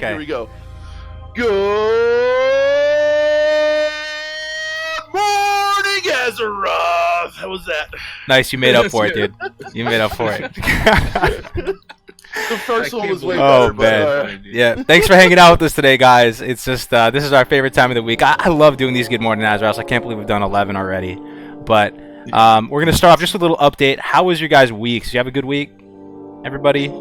Okay. Here we go. Good morning, Azeroth. How was that? Nice, you made up for it, dude. You made up for it. The first one was way Oh, better. man. Yeah, thanks for hanging out with us today, guys. It's just, this is our favorite time of the week. I love doing these Good Morning Azeroth. I can't believe we've done 11 already. But we're going to start off just with a little update. How was your guys' week? Did you have a good week, everybody?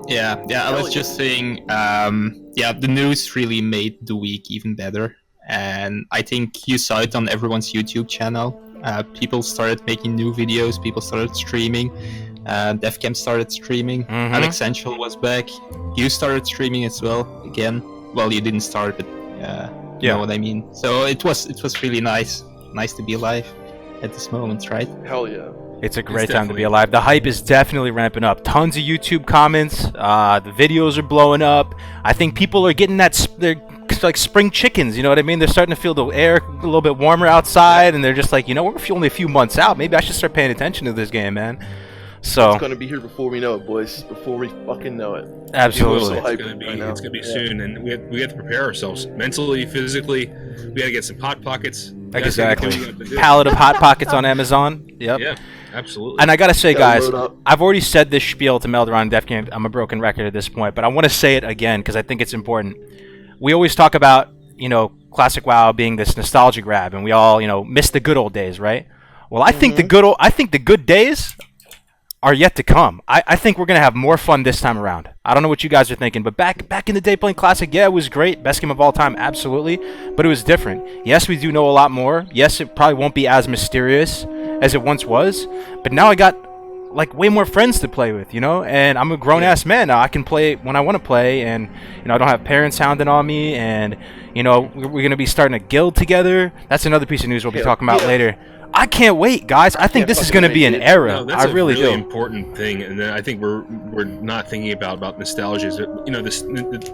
Yeah, I was just saying, the news really made the week even better. And I think you saw it on everyone's YouTube channel. People started making new videos, people started streaming. DevCamp started streaming. Alex Angel was back. You started streaming as well again. Well, you didn't start, but you know what I mean. So it was really nice to be alive at this moment, right? Hell yeah. It's a great time to be alive. The hype is definitely ramping up. Tons of YouTube comments. The videos are blowing up. I think people are getting that. They're like spring chickens. You know what I mean? They're starting to feel the air a little bit warmer outside, and they're just like, you know, we're only a few months out. Maybe I should start paying attention to this game, man. So it's gonna be here before we know it, boys. Before we fucking know it. Absolutely. It's gonna be soon, and we have to prepare ourselves mentally, physically. We gotta get some hot pockets. Exactly. Pallet of hot pockets on Amazon. Yep. Yeah, absolutely. And I gotta say, guys, I've already said this spiel to Melderon and DevCamp. I'm a broken record at this point, but I want to say it again because I think it's important. We always talk about, you know, classic WoW being this nostalgia grab, and we all, you know, miss the good old days, right? Well, I think the good days are yet to come. I think we're gonna have more fun this time around. I don't know what you guys are thinking, but back in the day playing Classic, yeah, it was great. Best game of all time, absolutely. But it was different. Yes, we do know a lot more. Yes, it probably won't be as mysterious as it once was. But now I got like way more friends to play with, you know? And I'm a grown-ass man now. I can play when I want to play, and, you know, I don't have parents hounding on me, and, you know, we're gonna be starting a guild together. That's another piece of news we'll be talking about later. I can't wait, guys. I think this is going to be an era. No, that's I really a really do. important thing, and then I think we're not thinking about nostalgia. Is that, you know,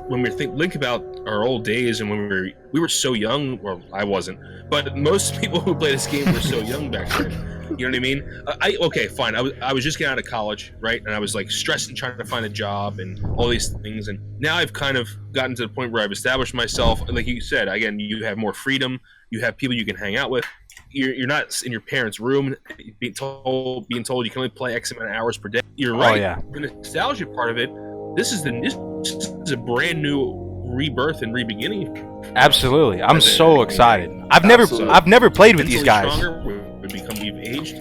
when we think about our old days and when we were so young. Well, I wasn't, but most people who play this game were so young back then. You know what I mean? Okay, fine. I was just getting out of college, right? And I was like stressed and trying to find a job and all these things. And now I've kind of gotten to the point where I've established myself. Like you said, again, you have more freedom. You have people you can hang out with. You're not in your parents' room being told you can only play X amount of hours per day. You're right. Oh, yeah. The nostalgia part of it, this is a brand new rebirth and rebeginning. Absolutely. I'm so excited. I've never played with these guys. We've aged.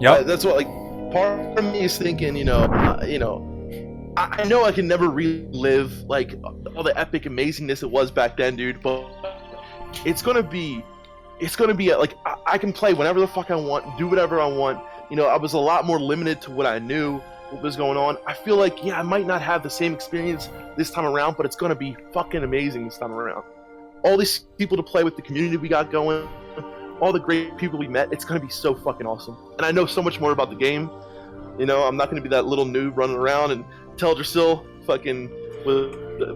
Yep. That's what, like, part of me is thinking, I know I can never relive like all the epic amazingness it was back then, dude, but it's gonna be like I can play whenever the fuck I want, do whatever I want. You know, I was a lot more limited to what I knew, what was going on. I feel like, I might not have the same experience this time around, but it's gonna be fucking amazing this time around. All these people to play with, the community we got going, all the great people we met, it's gonna be so fucking awesome. And I know so much more about the game. You know, I'm not gonna be that little noob running around and Teldrassil fucking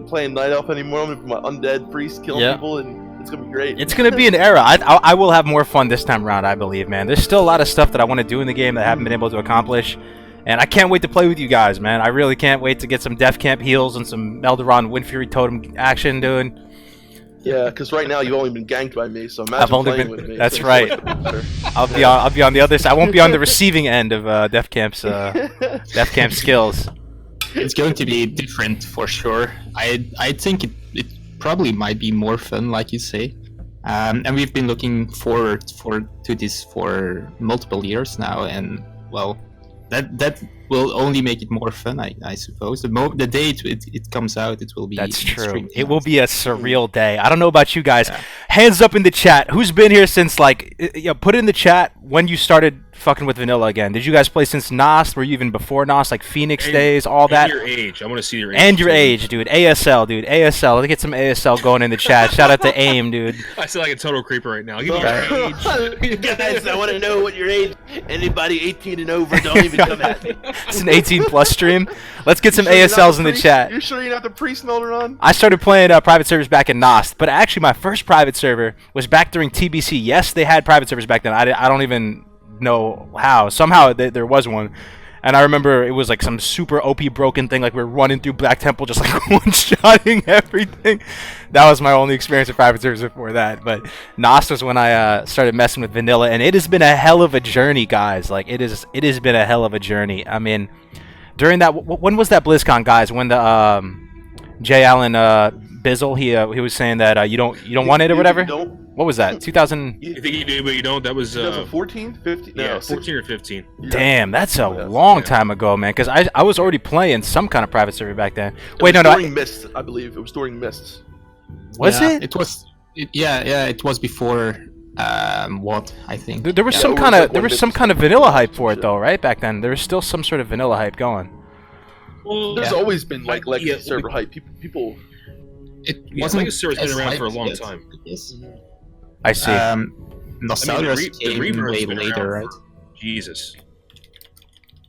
playing Night Elf anymore. I'm gonna be my undead priest killing people, and it's gonna be great. It's gonna be an era. I will have more fun this time around, I believe, man. There's still a lot of stuff that I want to do in the game that I haven't been able to accomplish, and I can't wait to play with you guys, man. I really can't wait to get some DevCamp heals and some Melderon Windfury Totem action doing. Yeah, because right now you've only been ganked by me, so imagine playing with me. That's right. I'll be on the other side. I won't be on the receiving end of DevCamp's skills. It's going to be different for sure. I think it probably might be more fun, like you say. And we've been looking forward to this for multiple years now, and well, that will only make it more fun, I suppose. The day it comes out, it will be. That's true. It will be a surreal day. I don't know about you guys. Yeah. Hands up in the chat. Who's been here since, like, put it in the chat when you started fucking with vanilla again. Did you guys play since NOS? Were you even before NOS, like Phoenix days, all that? And your age. I want to see your age. And your age, dude. ASL, dude. ASL. Let's get some ASL going in the chat. Shout out to AIM, dude. I sound like a total creeper right now. Give me your age. Guys, I want to know what your age. Anybody 18 and over, don't even come at me. It's an 18+ stream. Let's get some ASLs in the chat. You sure you're not the priest, Melderon? I started playing private servers back in NOS, but actually my first private server was back during TBC. Yes, they had private servers back then. I don't even know how. Somehow there was one. And I remember it was like some super OP broken thing, like we were running through Black Temple just like one-shotting everything. That was my only experience with private servers before that. But Nost was when I started messing with vanilla, and it has been a hell of a journey, guys. Like it has been a hell of a journey. I mean, during that, when was that BlizzCon, guys? When the Jay Allen Bizzle, he was saying that you don't want it or whatever. What was that? 2000? You think you do, but you don't. That was 2014, 15. yeah, No, 14 or 15. Damn, that's a long time ago, man. Because I was already playing some kind of private server back then. Wait, no. During Mists, I believe it was during Mists. Was it? It was. It was before. What I think. There was some kind of vanilla hype for it though, right? Back then, there was still some sort of vanilla hype going. Well, There's always been like legacy server hype. People. It wasn't. Legacy server's been as around for a hyped long yet. time. Yes. I see. Nostalgia came Rebirth's way been later, around. right? Jesus.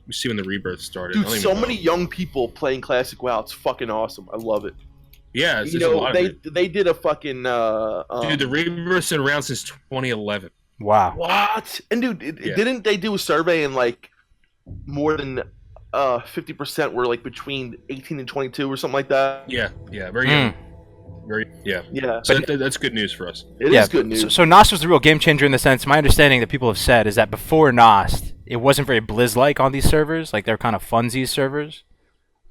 We see when the Rebirth started. Dude, I don't so even know. many young people playing Classic WoW. It's fucking awesome. I love it. Yeah, it's You just a know, lot of it. they did a fucking. Dude, the Rebirth's been around since 2011. Wow. What? And dude, didn't they do a survey and like more than 50% were like between 18 and 22 or something like that? Yeah, very young. Very, yeah. Yeah. So that's good news for us. It is good news. So Nost was the real game changer in the sense. My understanding that people have said is that before Nost, it wasn't very Blizz-like on these servers. Like they're kind of funsies servers.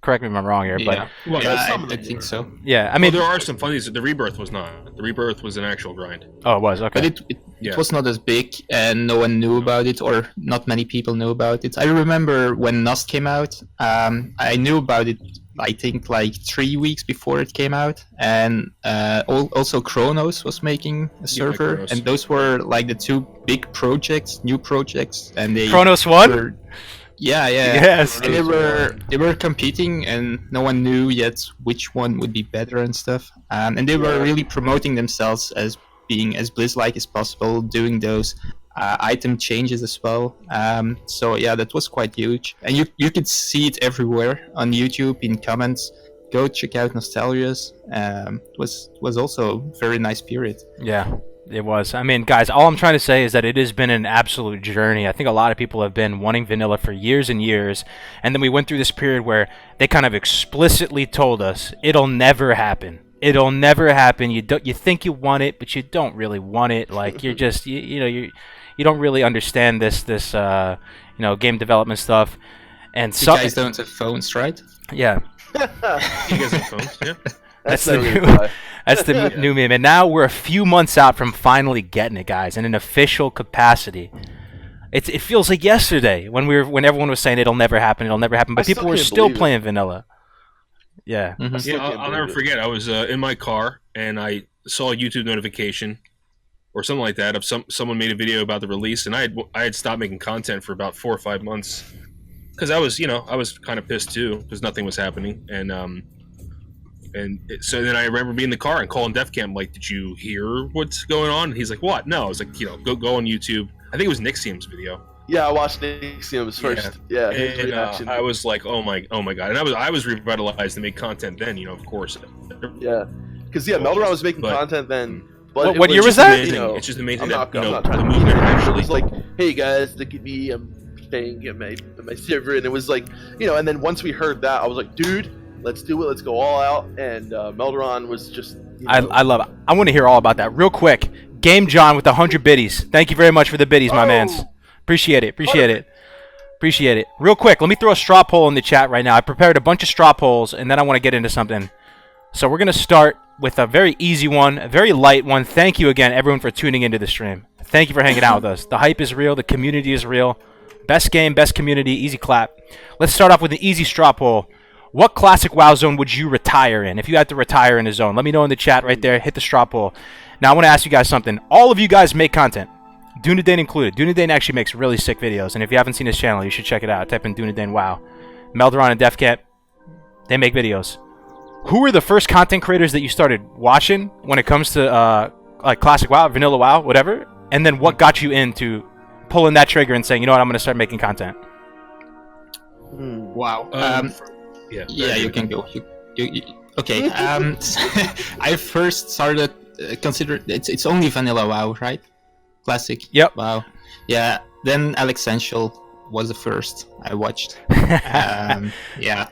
Correct me if I'm wrong here, but Well, I think so. yeah, I mean, there are some funnies. The Rebirth was not. The Rebirth was an actual grind. oh, it was okay. But it was not as big, and no one knew about it, or not many people knew about it. I remember when Nust came out, I knew about it, I think, like 3 weeks before it came out, and also Kronos was making a server, Kronos. and those were like the two big projects, new projects, and they Kronos 1? were- yeah. Yes. And they were competing, and no one knew yet which one would be better and stuff. And they were really promoting themselves as being as Blizz-like as possible, doing those item changes as well. So yeah, that was quite huge, and you could see it everywhere on YouTube in comments. Go check out Nostalgia's. Was also a very nice period. Yeah, it was. I mean, guys, all I'm trying to say is that it has been an absolute journey. I think a lot of people have been wanting vanilla for years and years, and then we went through this period where they kind of explicitly told us it'll never happen. It'll never happen. You think you want it, but you don't really want it. Like you're just you don't really understand this game development stuff. And You guys don't have phones, right? yeah. You guys have phones? Yeah. That's not the really new, why. that's the new meme. And now we're a few months out from finally getting it, guys, in an official capacity. It feels like yesterday when everyone was saying it'll never happen, but people were still playing vanilla. Yeah. Mhm. Yeah, I'll never forget. I was in my car and I saw a YouTube notification or something like that of someone made a video about the release, and I had stopped making content for about 4 or 5 months because I was kind of pissed too because nothing was happening, so then I remember being in the car and calling DefCam like, "Did you hear what's going on?" And he's like, "What?" No, I was like, go on YouTube. I think it was Nixium's video. Yeah, I watched Nixium's first. Yeah, his And reaction. I was like, "Oh my god!" And I was revitalized to make content then, of course. Yeah, because Melderon was making But- content then. But What it year was just that? amazing, you know, It's just amazing I'm that not the trying to movement It actually. was like, hey guys, look at me, I'm playing at my server, and it was like, and then once we heard that, I was like, dude, let's do it, let's go all out, and Melderon was just. I love it. I want to hear all about that real quick. Game John with 100 biddies. Thank you very much for the biddies, my mans. Appreciate it. Real quick, let me throw a straw poll in the chat right now. I prepared a bunch of straw polls, and then I want to get into something. So we're going to start with a very easy one, a very light one. Thank you again, everyone, for tuning into the stream. Thank you for hanging out with us. The hype is real. The community is real. Best game, best community, easy clap. Let's start off with an easy straw poll. What classic WoW zone would you retire in? If you had to retire in a zone, let me know in the chat right there. Hit the straw poll. Now I want to ask you guys something. All of you guys make content. Dunedain included. Dunedain actually makes really sick videos, and if you haven't seen his channel, you should check it out. Type in Dunedain WoW. Melderon and DefCat, they make videos. Who were the first content creators that you started watching when it comes to like classic WoW, vanilla WoW, whatever? And then what got you into pulling that trigger and saying, you know what, I'm going to start making content? Wow. Yeah, You can go. Okay. I first started consider it's only vanilla WoW, right? Classic. Yep. WoW. Yeah. Then Alexential was the first I watched. Yeah,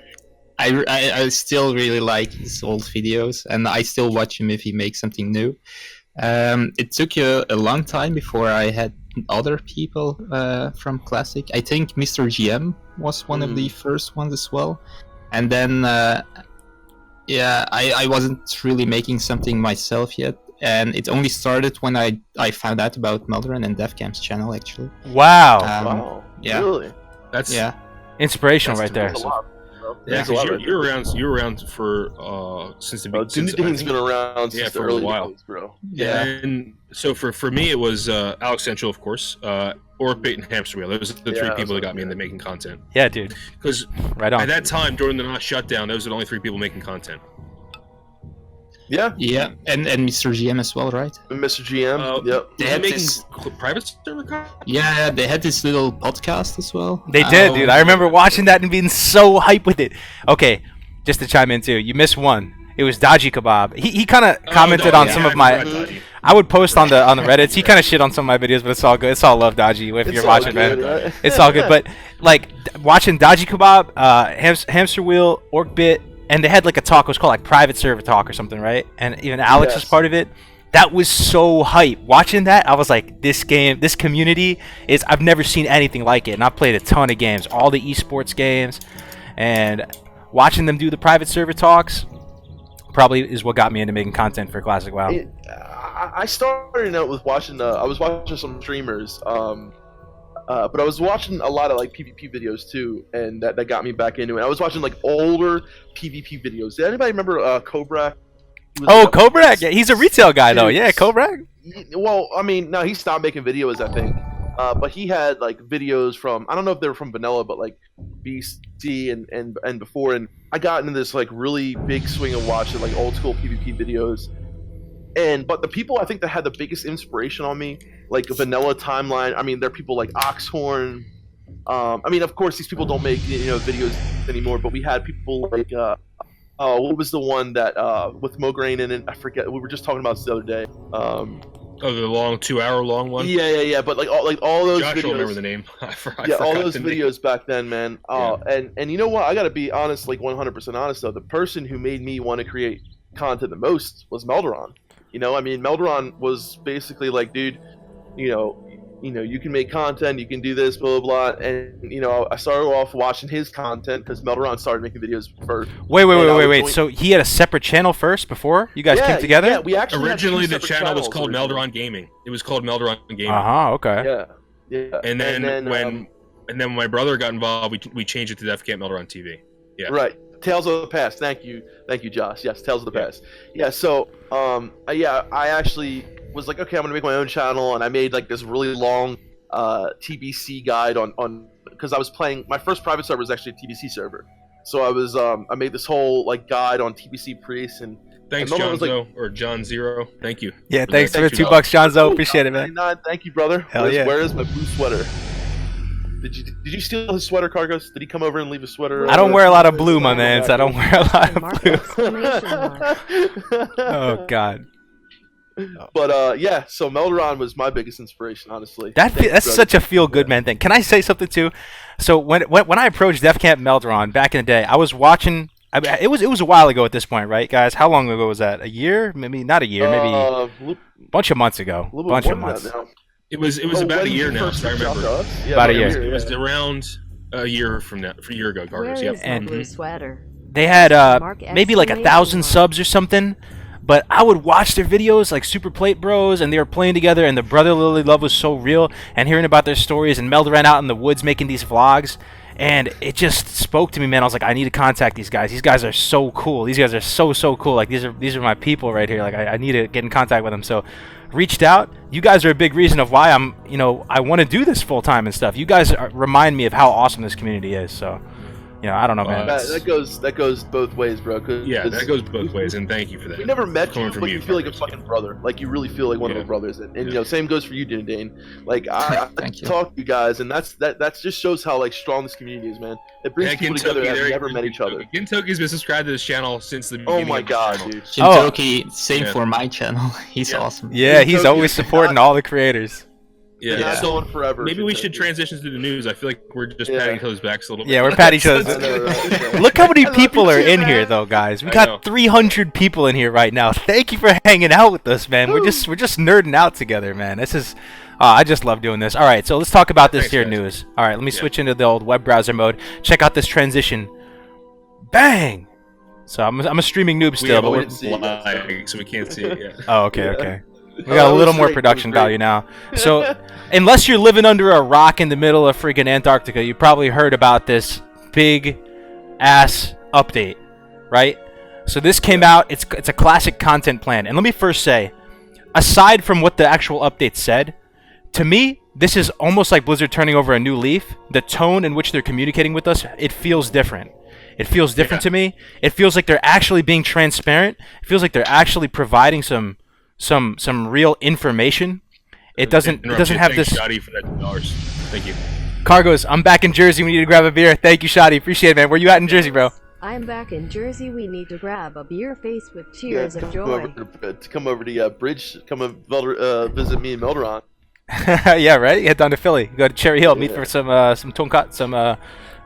I still really like his old videos, and I still watch him if he makes something new. It took a long time before I had other people from Classic. I think Mr. GM was one of the first ones as well, and then yeah, I wasn't really making something myself yet, and it only started when I found out about Meldoran and DevCamp's channel actually. Wow. Wow. Yeah. Really? That's Inspirational right there. That's a lot, bro. Yeah, That's a because lot, you're around for since the Dude, Ding's been around yeah, since the for a early while. days, bro. Yeah. And so for me it was Alex Central, of course, Orbit and Hamster Wheel. Those are the three people that got me into making content. Yeah, dude. Because Right on. at that time during the NOS shutdown, those were the only three people making content. Yeah. Yeah, and Mr. GM as well, right? Mr. GM. Yep. They They had making this, private server content? yeah, they had this little podcast as well. They did, dude. I remember watching that and being so hyped with it. Okay, just to chime in too, you missed one. It was Dodgy Kebab. He kind of commented on some of my. I would post on the Reddits. He kind of shit on some of my videos, but it's all good. It's all love, Dodgy. If you're watching, man, Right? it's all good. But like watching Dodgy Kebab, Hamster Wheel, Orkbit, and they had like a talk. It was called like Private Server Talk or something, right? And even Alex was part of it. That was so hype. Watching that, I was like, this community is. I've never seen anything like it, and I've played a ton of games, all the esports games, and watching them do the private server talks probably is what got me into making content for Classic WoW. I started out with watching. I was watching some streamers, but I was watching a lot of like PvP videos too, and that got me back into it. I was watching like older PvP videos. Did anybody remember Cobra? Oh, Kobrak! Yeah, he's a retail guy though. Yeah, Kobrak. Well, I mean, no, he stopped making videos, I think. But he had like videos from, I don't know if they were from Vanilla, but like BC and before. And I got into this like really big swing of watching like old school PvP videos. But the people I think that had the biggest inspiration on me, like Vanilla Timeline. I mean, there are people like Oxhorn. I mean, of course, these people don't make videos anymore. But we had people like what was the one that with Mograine in it? I forget. We were just talking about this the other day. Oh, the long 2-hour long one. Yeah. But like all those Josh videos. will remember the name. I Yeah, all forgot those the name. videos back then, man. And you know what? I gotta be honest, like 100% honest though. The person who made me want to create content the most was Meldoran. I mean, Meldoran was basically like, dude, you can make content, you can do this, blah blah blah. And I started off watching his content because Meldoran started making videos first. Wait. So he had a separate channel first before you guys came together? Yeah, we actually Originally, had the two channel separate was called channels Meldoran Gaming. It was called Meldoran Gaming. Okay. Yeah. And then when my brother got involved, we changed it to Def Camp Meldoran TV. Yeah. Right. Tales of the Past. Thank you, Josh. Yes, Tales of the Past. Yeah. So, I actually was like, okay, I'm gonna make my own channel, and I made like this really long TBC guide on because I was playing. My first private server was actually a TBC server, so I made this whole like guide on TBC Priest and. Thanks, and John or John Zero. Thank you. Yeah, thanks for the $2, $2, Johnzo. Appreciate it, man. Thank you, brother. Hell yeah. Where is my blue sweater? Did you steal his sweater, Kargoz? Did he come over and leave a sweater? I don't wear a lot of blue, my man. So I don't wear a lot of blue. Oh God. But yeah, so Meldoran was my biggest inspiration, honestly. That's such a feel-good man thing. Can I say something too? So when I approached Def Camp Meldoran back in the day, I was watching. I mean, it was a while ago at this point, right, guys? How long ago was that? A year? Maybe not a year. Maybe a bunch of months ago. Bunch of months. It was about a year now. So I remember. Yeah, about a year. It was around a year from now. A year ago, Kargoz. Yep. And blue sweater. They had maybe like 1,000 subs or something. But I would watch their videos like Super Plate Bros, and they were playing together, and the brotherly love was so real. And hearing about their stories, and Meldoran out in the woods making these vlogs, and it just spoke to me, man. I was like, I need to contact these guys. These guys are so cool. These guys are so cool. Like these are my people right here. Like I need to get in contact with them. So reached out. You guys are a big reason of why I'm, I want to do this full time and stuff. You guys remind me of how awesome this community is. So. I don't know, man. That goes both ways, bro. Yeah, that goes both ways, and thank you for that. We never met you, but you feel like a Kargoz, fucking brother. Like you really feel like one of my brothers, and same goes for you, Dane. Like I talk to you guys, and that just shows how like strong this community is, man. It brings people together that have never met each other. Gintoki's been subscribed to this channel since the beginning. Oh my god, dude. Shintoki, same for my channel. He's awesome. Yeah, he's always supporting all the creators. Yeah, They're not going forever. Maybe we should transition to the news. I feel like we're just patting each other's backs a little bit. Yeah, we're patting each other's. I know, right? Look how many I love people you are too, in man. here, though, guys. We I got know. 300 people in here right now. Thank you for hanging out with us, man. We're just nerding out together, man. This is, I just love doing this. All right, so let's talk about this Thanks, here guys. news. All right, let me switch into the old web browser mode. Check out this transition. Bang. So I'm a streaming noob still, but we we're. didn't see it yet, Live, so we can't see it yet. Oh, okay, Yeah. okay. We Oh, got a it little was more great, it production was great. value now. So, unless you're living under a rock in the middle of freaking Antarctica, you probably heard about this big ass update, right? So this came out. It's a classic content plan. And let me first say, aside from what the actual update said, to me, this is almost like Blizzard turning over a new leaf. The tone in which they're communicating with us, it feels different. It feels different to me. It feels like they're actually being transparent. It feels like they're actually providing some real information. It doesn't have this. Shoddy for that $2. Thank you. Kargoz, I'm back in Jersey. We need to grab a beer. Thank you, Shoddy. Appreciate it, man. Where you at in Jersey, bro? I'm back in Jersey. We need to grab a beer faced with Yeah, cheers of joy. come over to Bridge. Come visit me in Melderon. Yeah, right. Head down to Philly. Go to Cherry Hill. Meet Yeah. for some tonkat,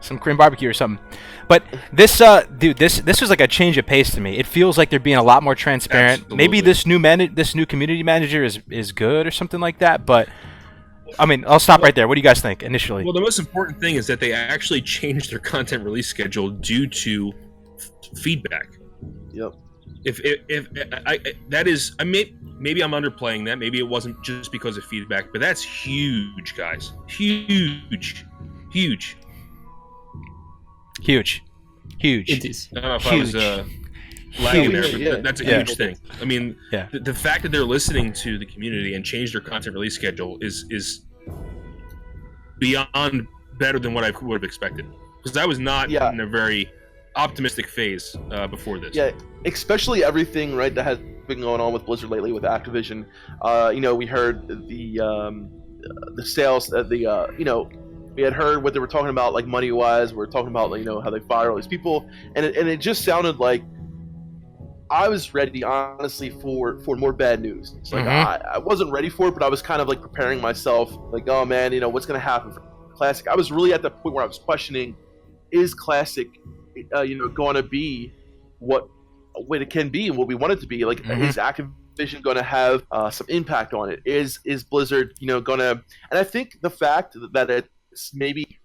some Korean barbecue or something. But this dude, this was like a change of pace to me. It feels like they're being a lot more transparent. Maybe Absolutely. this new community manager is good or something like that. But I mean, I'll stop right there. What do you guys think initially? Well, the most important thing is that they actually changed their content release schedule due to feedback. Yep. If I that is, maybe I'm underplaying that. Maybe it wasn't just because of feedback, but that's huge, guys. Huge. Huge. It is. I don't know if Huge. I was lagging there, but Yeah. that's a Yeah. huge thing. I mean, Yeah. the fact that they're listening to the community and change their content release schedule is beyond better than what I would have expected. Because I was not Yeah. in a very optimistic phase before this. Yeah, especially everything right that has been going on with Blizzard lately with Activision. We heard the sales, we had heard what they were talking about, like money wise. We were talking about how they fire all these people, and it just sounded like I was ready, honestly, for more bad news. It's like I wasn't ready for it, but I was kind of like preparing myself, like, oh man, what's gonna happen for Classic? I was really at the point where I was questioning, is Classic, going to be what it can be, what we want it to be? Like, is Activision going to have some impact on it? Is Blizzard, going to? And I think the fact that it's maybe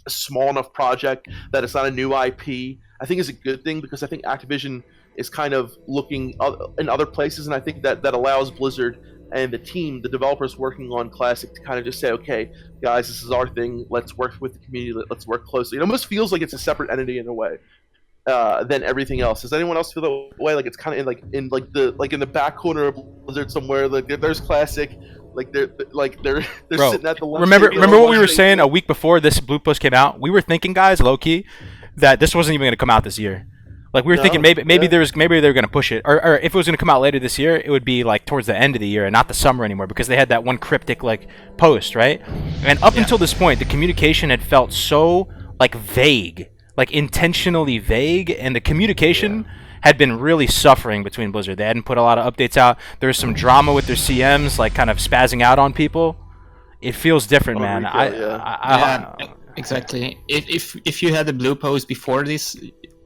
a small enough project that it's not a new IP, I think is a good thing, because I think Activision is kind of looking in other places, and I think that allows Blizzard and the team, the developers working on Classic, to kind of just say, okay, guys, this is our thing. Let's work with the community. Let's work closely. It almost feels like it's a separate entity in a way than everything else. Does anyone else feel that way? Like it's kind of in the back corner of Blizzard somewhere. Like there's Classic. They're Bro, sitting at the left. remember what we were saying a week before this blue post came out? We were thinking, guys, low key, that this wasn't even going to come out this year. Like we were thinking maybe they were going to push it, or if it was going to come out later this year, it would be like towards the end of the year and not the summer anymore, because they had that one cryptic like post, right? And up until this point, the communication had felt so like vague, like intentionally vague, and the communication had been really suffering between Blizzard. They hadn't put a lot of updates out. There was some drama with their CMs, like kind of spazzing out on people. It feels different, man. Exactly. If you had a blue post before this,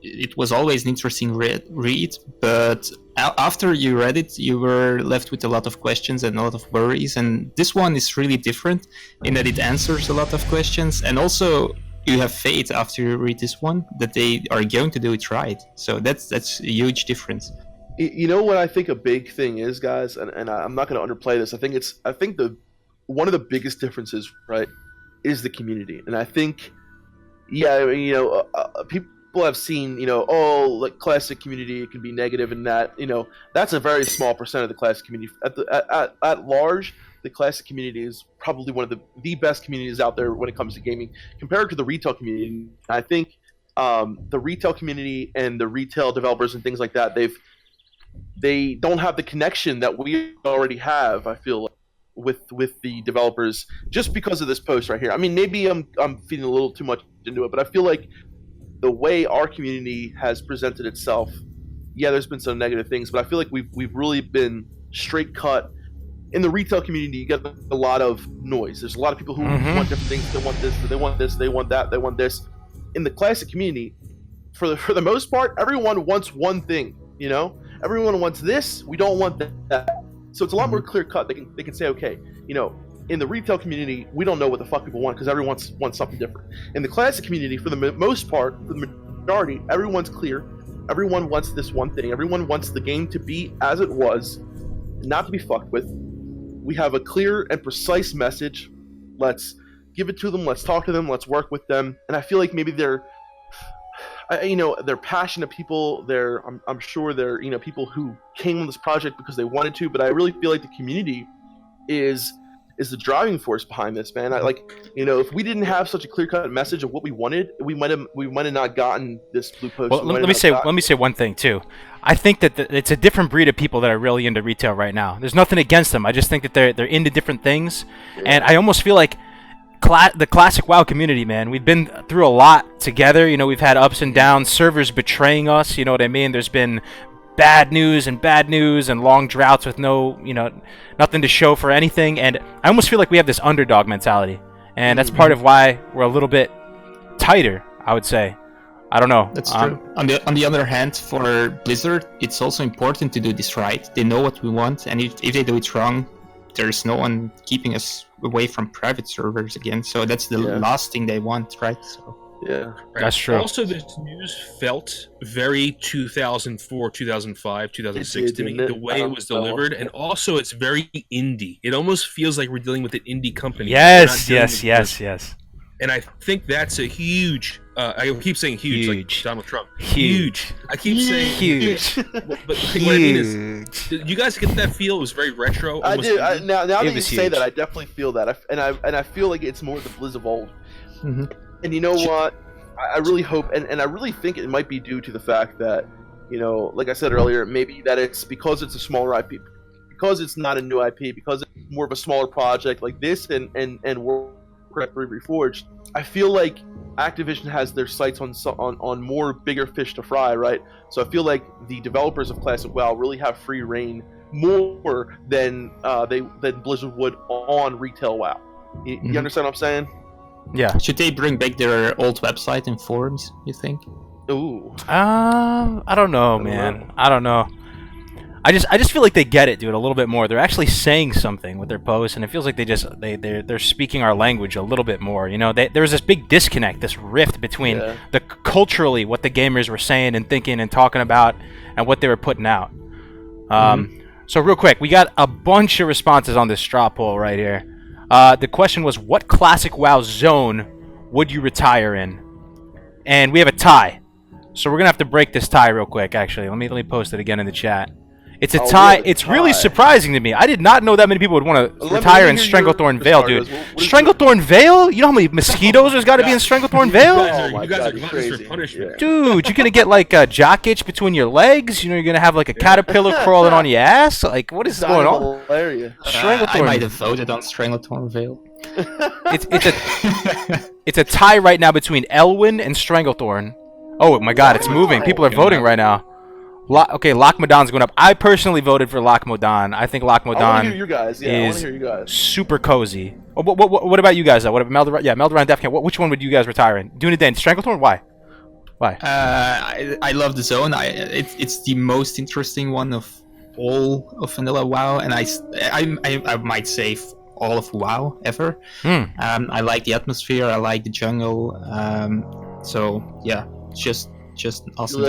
it was always an interesting read, but after you read it, you were left with a lot of questions and a lot of worries. And this one is really different in that it answers a lot of questions, and also you have faith after you read this one that they are going to do it right. So that's a huge difference. You know what I think a big thing is, guys, and I'm not going to underplay this. I think one of the biggest differences, right, is the community. And I think, people have seen, like Classic community, it can be negative, and that, that's a very small percent of the Classic community. At large, the Classic community is probably one of the best communities out there when it comes to gaming, compared to the retail community. I think the retail community and the retail developers and things like that, they don't have the connection that we already have, I feel like, with the developers, just because of this post right here. I mean, maybe I'm feeding a little too much into it, but I feel like the way our community has presented itself, there's been some negative things, but I feel like we've really been straight cut in the retail community, you get a lot of noise. There's a lot of people who want different things. They want this, they want this, they want that, they want this. In the classic community, for the most part, everyone wants one thing. You know, everyone wants this. We don't want that. So it's a lot more clear cut. They can say, okay, you know, in the retail community, we don't know what the fuck people want because everyone wants something different. In the classic community, for the most part, for the majority, everyone's clear. Everyone wants this one thing. Everyone wants the game to be as it was, not to be fucked with. We have a clear and precise message. Let's give it to them. Let's talk to them. Let's work with them. And I feel like maybe they're passionate people. I'm sure they're, you know, people who came on this project because they wanted to. But I really feel like the community is the driving force behind this, man. If we didn't have such a clear-cut message of what we wanted, we might have not gotten this blue post. Well, let me say one thing too. I think that it's a different breed of people that are really into retail right now. There's nothing against them. I just think that they're into different things, and I almost feel like the classic WoW community, man. We've been through a lot together. You know, we've had ups and downs, servers betraying us. You know what I mean? There's been bad news and long droughts with nothing to show for anything, and I almost feel like we have this underdog mentality, and that's part of why we're a little bit tighter, I would say. I don't know. That's true. On the other hand, for Blizzard, it's also important to do this right. They know what we want, and if they do it wrong, there's no one keeping us away from private servers again. So that's the last thing they want, right? So. Yeah, right. That's true. Also, this news felt very 2004, 2005, 2006 to me, the way it was delivered, and also it's very indie. It almost feels like we're dealing with an indie company. Yes. And I think that's a huge. I keep saying huge, like Donald Trump. Huge. I keep saying huge. But what I mean is, did you guys get that feel? It was very retro. I do. Now that you was say huge. that, I definitely feel that, and I feel like it's more the Blizz of old. Mm-hmm. And you know what? I really hope, and I really think it might be due to the fact that, you know, like I said earlier, maybe that it's because it's a smaller IP, because it's not a new IP, because it's more of a smaller project like this, and Warcraft 3 Reforged. I feel like Activision has their sights on more bigger fish to fry, right? So I feel like the developers of Classic WoW really have free reign more than Blizzard would on retail WoW. You understand what I'm saying? Yeah. Should they bring back their old website and forums, you think? Ooh. I don't know, man. I don't know. I just feel like they get it, dude, a little bit more. They're actually saying something with their posts, and it feels like they're speaking our language a little bit more. You know, there was this big disconnect, this rift between the culturally what the gamers were saying and thinking and talking about, and what they were putting out. So real quick, we got a bunch of responses on this straw poll right here. The question was, what classic WoW zone would you retire in? And we have a tie. So we're gonna have to break this tie real quick. Actually, let me post it again in the chat. It's a tie. It's really surprising to me. I did not know that many people would want to retire in Stranglethorn Vale, dude. Stranglethorn Vale? You know how many mosquitoes there's got to be in Stranglethorn Vale? You guys are gluttonous for punishment. Yeah. Dude, you're gonna get like a jock itch between your legs. You know, you're gonna have like a caterpillar crawling on your ass. Like, what is going on? Hilarious. I might have voted on Stranglethorn Vale. It's a tie right now between Elwyn and Stranglethorn. Oh my God, it's moving. People are voting right now. Okay, Lochmodan's going up. I personally voted for Lochmodan. I think I want to Lochmodan hear you guys. Yeah, I want is to hear you guys. super cozy. Oh, what about you guys though? What about Meldoran? Yeah, Meldoran Death Camp. Which one would you guys retire in? Doing it then. Stranglethorn? Why? I love the zone. It's the most interesting one of all of vanilla WoW, and I might save all of WoW ever. I like the atmosphere. I like the jungle. So yeah, just awesome.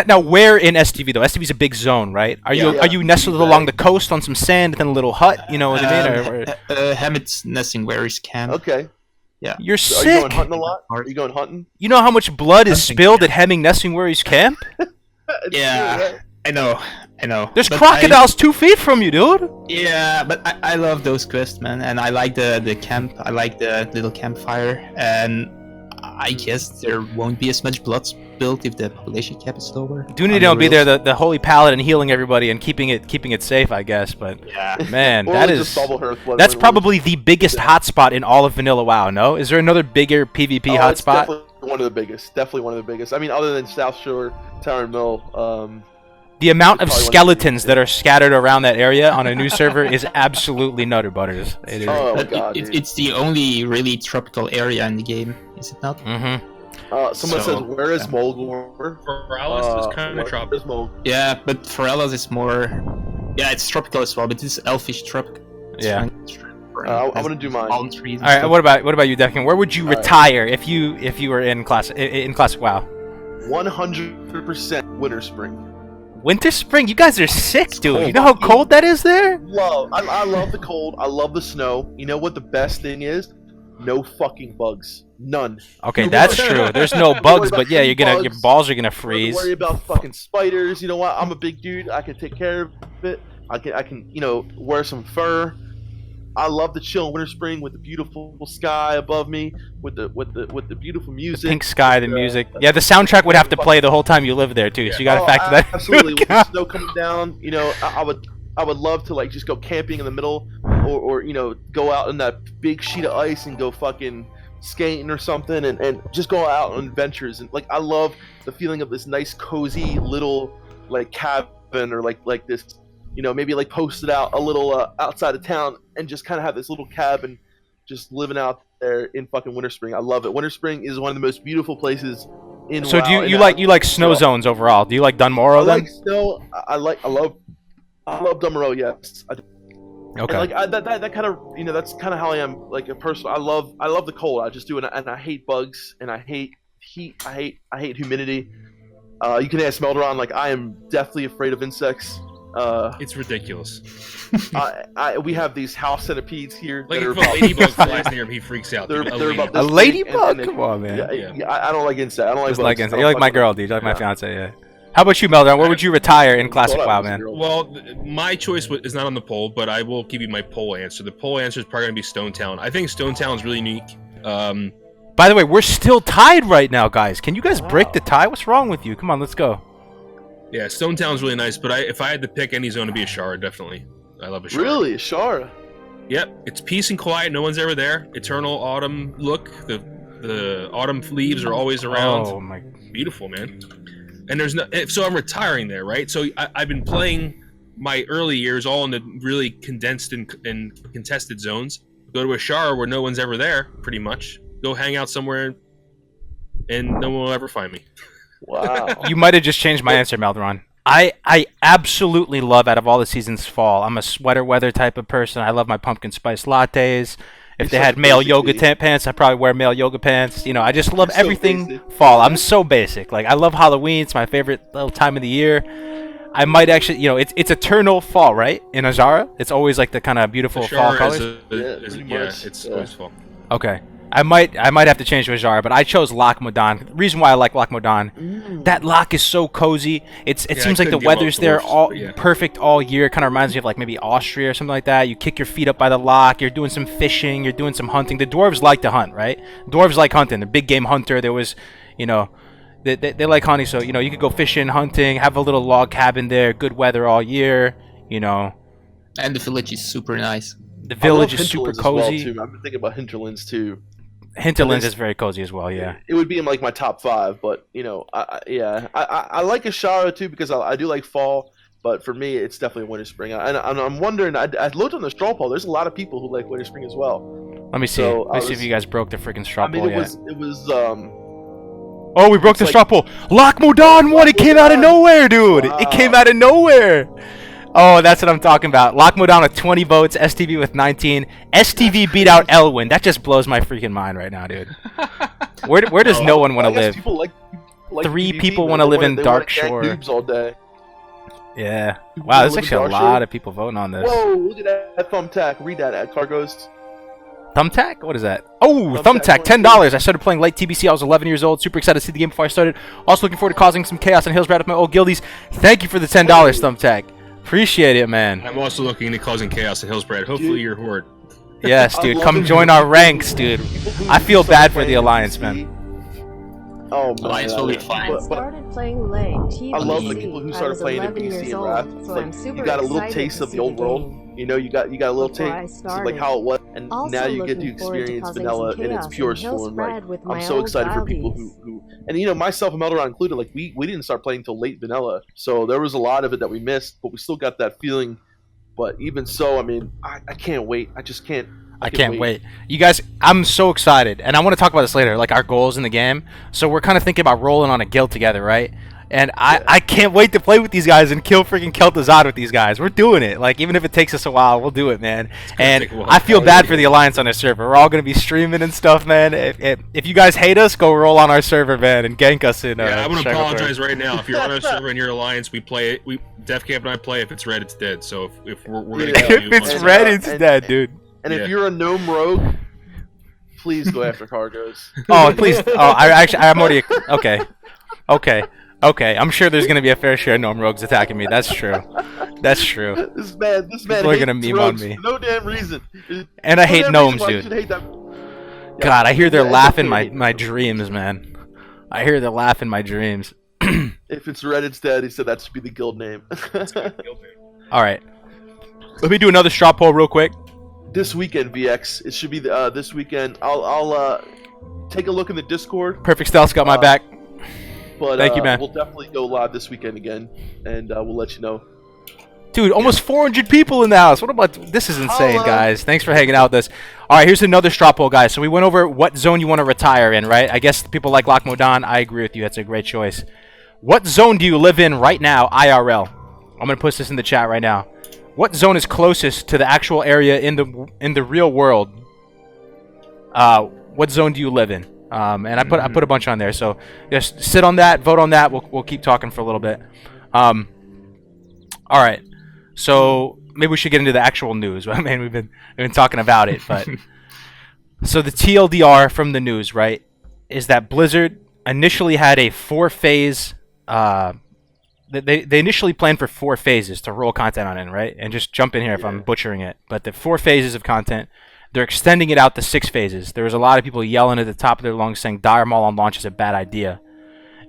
Now, where in STV though? STV's a big zone, right? Are you nestled along the coast on some sand and then a little hut? You know what I mean? Hamid's nesting where his camp. Okay. Yeah. You're So sick. are you going hunting a lot? Are you going hunting? You know how much blood is spilled at Hemming Nessingwary's camp? Yeah, I know. There's But crocodiles 2 feet from you, dude. Yeah, but I love those quests, man, and I like the camp. I like the little campfire, and I guess there won't be as much blood spilled if the population cap is lower. Dooney don't be there, the holy paladin healing everybody and keeping it safe, I guess. But Yeah. man, Or that just is bubble her with that's when- probably the biggest hotspot in all of Vanilla WoW. No, is there another bigger PvP It's hotspot? definitely one of the biggest. Definitely one of the biggest. I mean, other than South Shore, Tower and Mill, The amount of Probably one of the skeletons that are scattered around that area on a new server is absolutely nutter butters. It is. Oh my But god, dude. it's the only really tropical area in the game, is it not? Mm-hmm. Someone So, says, "Where is yeah. Mulgore?" Rarest is kind of tropical. Where's Mulgore? Yeah, but Forellas is more. Yeah, it's tropical as well, but it's elfish tropical. It's Yeah. fine. I'm gonna do mine. Palm trees. All right. What about you, Defkin? Where would you All right. retire if you were in classic WoW? 100% Winter Spring. Winter, spring. You guys are sick, dude. cold. You know how cold that is there? I love the cold. I love the snow. You know what the best thing is? No fucking bugs. None. Okay, that's true. There's no bugs, but yeah, your bugs. balls are gonna Don't freeze. worry about fucking spiders. You know what? I'm a big dude. I can take care of it. I can wear some fur. I love to chill in Winter Spring with the beautiful sky above me, with the beautiful music. Pink sky, the music. Yeah, the soundtrack would have to play the whole time you live there too. So you gotta factor that. Absolutely. With the snow coming down, I would love to like just go camping in the middle, or go out in that big sheet of ice and go fucking skating or something, and just go out on adventures. And like I love the feeling of this nice cozy little like cabin, or like this, maybe like posted out a little outside of town, and just kind of have this little cabin just living out there in fucking Winter Spring. I love it. Winter Spring is one of the most beautiful places in So WoW, do and you like snow zones overall? Do you like I Dunmorrow then? like snow. I love Dumbarrow, yes. I do. Okay. And like that kind of that's kind of how I am, like a person. I love the cold. I just do, and I hate bugs, and I hate heat. I hate humidity. You can ask Melderon. Like I am deathly afraid of insects. It's ridiculous. We have these house centipedes here. Like that if are a about ladybug this big. flies near him, he freaks out. They're dude. about A this big, ladybug? and they- Come on, man. Yeah, I don't like insects. I don't like Just bugs. like I insects. don't You're like my fuck girl, with dude. You're like my them. fiance. Yeah. How about you, Melderon? Where would you retire in classic Thought I WoW, was a man? girl. Well, my choice is not on the poll, but I will give you my poll answer. The poll answer is probably going to be Stone Town. I think Stone Town is really unique. By the way, we're still tied right now, guys. Can you guys break the tie? What's wrong with you? Come on, let's go. Yeah, Stone Town's really nice, but if I had to pick any zone to be Ashara, definitely. I love Ashara. Really, Shara? Yep, it's peace and quiet. No one's ever there. Eternal autumn look. The autumn leaves are always around. Oh my. Beautiful, man. And there's no. So I'm retiring there, right? So I've been playing my early years all in the really condensed and contested zones. Go to Ashara where no one's ever there, pretty much. Go hang out somewhere, and no one will ever find me. Wow. You might have just changed my answer, Melderon. I absolutely love, out of all the seasons, fall. I'm a sweater weather type of person. I love my pumpkin spice lattes. If You're they such had a male basic yoga dude. pants, I probably wear male yoga pants. I just love You're so everything basic. fall. I'm so basic. Like I love Halloween. It's my favorite little time of the year. I might actually, it's eternal fall, right? In Azara, it's always like the kind of beautiful fall Ashara colors. Pretty much, it's yeah. always fall. Okay. I might have to change to Azara, but I chose Loch Modan. The reason why I like Loch Modan, that loch is so cozy. It Yeah, seems I like the couldn't give up weather's there dwarfs, all but yeah. perfect all year. It kind of reminds me of like maybe Austria or something like that. You kick your feet up by the loch. You're doing some fishing. You're doing some hunting. The dwarves like to hunt, right? Dwarves like hunting. They're big game hunter. There was, they like hunting. So you could go fishing, hunting, have a little log cabin there. Good weather all year. And the village is super nice. The village I love is super Hinterlands as well, cozy. too. I've been thinking about Hinterlands too. Hinterlands is very cozy as well. Yeah. It would be in like my top 5, but I like Ashara too because I do like fall, but for me it's definitely winter spring. And I'm wondering. I looked on the straw poll. There's a lot of people who like winter spring as well. Let me see. So, Let me see if you guys broke the freaking straw I mean, poll it yet. was Oh, we broke the like- straw poll. Loch Modan won. It came out of nowhere, dude. Wow. It came out of nowhere. Oh, that's what I'm talking about. Loch Modan with 20 votes. STV with 19. STV beat out Elwyn. That just blows my freaking mind right now, dude. Where does no one want to I guess live? People like 3 PvP, people man. wanna They live in they Dark gank Shore. noobs all day. Yeah. People Wow, there's live in actually a Dark lot Shore. of people voting on this. Whoa! Look at that thumbtack. Read that at Kargoz. Thumbtack? What is that? Oh, Thumbtack, Thumbtack, $10. I started playing late TBC. I was 11 years old. Super excited to see the game before I started. Also looking forward to causing some chaos on Hillsbrad with my old guildies. Thank you for the $10, Thumbtack. Appreciate it, man. I'm also looking into causing chaos in Hillsbrad. Hopefully Dude. you're horde. Yes, I dude. love Come it. join our ranks, dude. People who I feel start bad for the playing Alliance, PC. man. Oh man, Alliance will be I- fine. I but- started playing late. I love the TBC. people who I started was playing in 11 PC years and rap. old, It's so like I'm super you got a little excited taste to of see the old world. game. You got a little Before I taste of like started. how it was, and Also now you get to looking forward to experience causing vanilla some in its chaos purest and form. Like, Hillspread with I'm my so old excited for people childies. who, and myself and Eldorado included, like we didn't start playing until late vanilla, so there was a lot of it that we missed, but we still got that feeling. But even so, I mean, I can't wait. I just can't. I can't wait. You guys, I'm so excited, and I want to talk about this later, like our goals in the game. So we're kind of thinking about rolling on a guild together, right? And I can't wait to play with these guys and kill freaking Kel'Thuzad with these guys. We're doing it. Like, even if it takes us a while, we'll do it, man. And I feel bad for the Alliance on this server. We're all going to be streaming and stuff, man. If you guys hate us, go roll on our server, man, and gank us in. Yeah, I'm going to apologize right now. If you're on our server in your Alliance, we play it. Def Camp and I play. If it's red, it's dead. So if we're going to kill you. If it's red, it's dead, dude. And if you're a gnome rogue, please go after Kargoz. Oh, please. Oh, I'm already... Okay. I'm sure there's gonna be a fair share of gnome rogues attacking me. That's true. This man People are gonna hates meme rogues on me. for no damn reason. And I hate damn gnomes, reason why you dude. should hate them. God, I hear their it's laugh okay in to my hate dreams, man. I hear their laugh in my dreams. If it's red, it's dead. He said that should be the guild name. All right. Let me do another straw poll real quick. This weekend, VX. It should be this weekend. I'll take a look in the Discord. Perfect Stealth's got my back. But Thank you, man. We'll definitely go live this weekend again, and we'll let you know. Dude, almost 400 people in the house. What about this? Is insane, Hello. guys. Thanks for hanging out with us. All right, here's another straw poll, guys. So we went over what zone you want to retire in, right? I guess people like Lock Modan. I agree with you. That's a great choice. What zone do you live in right now, IRL? I'm gonna put this in the chat right now. What zone is closest to the actual area in the real world? What zone do you live in? And I put a bunch on there. So just sit on that, vote on that. We'll keep talking for a little bit. All right. So maybe we should get into the actual news. I mean, we've been talking about it, but so the TLDR from the news, right, is that Blizzard initially had a 4-phase. They initially planned for 4 phases to roll content on in, right? And just jump in here if I'm butchering it. But the 4 phases of content, they're extending it out to 6 phases. There was a lot of people yelling at the top of their lungs saying Dire Maul on launch is a bad idea.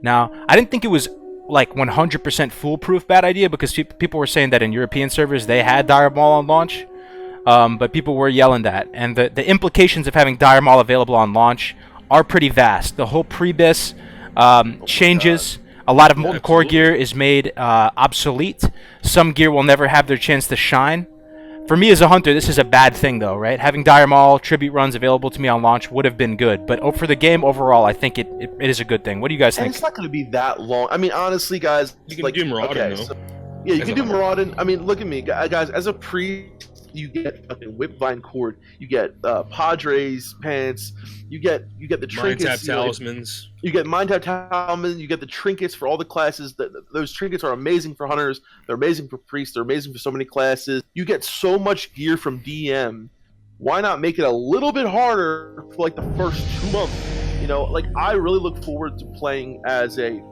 Now, I didn't think it was like 100% foolproof bad idea because people were saying that in European servers they had Dire Maul on launch. But people were yelling that. And the implications of having Dire Maul available on launch are pretty vast. The whole pre-bis changes. A lot of molten core gear is made obsolete. Some gear will never have their chance to shine. For me as a hunter, this is a bad thing, though, right? Having Dire Maul tribute runs available to me on launch would have been good. But for the game overall, I think it is a good thing. What do you guys And think? it's not going to be that long. I mean, honestly, guys. You can do Marauding, though. Yeah, you As can a do Marauding. I mean, look at me, guys. As a priest, you get fucking Whipvine Cord. You get Padres pants. You get the Mind trinkets. Tap Talismans. You get Mind Tap Talismans. You get the trinkets for all the classes. Those trinkets are amazing for hunters. They're amazing for priests. They're amazing for so many classes. You get so much gear from DM. Why not make it a little bit harder for like the first 2 months? You know, like I really look forward to playing as a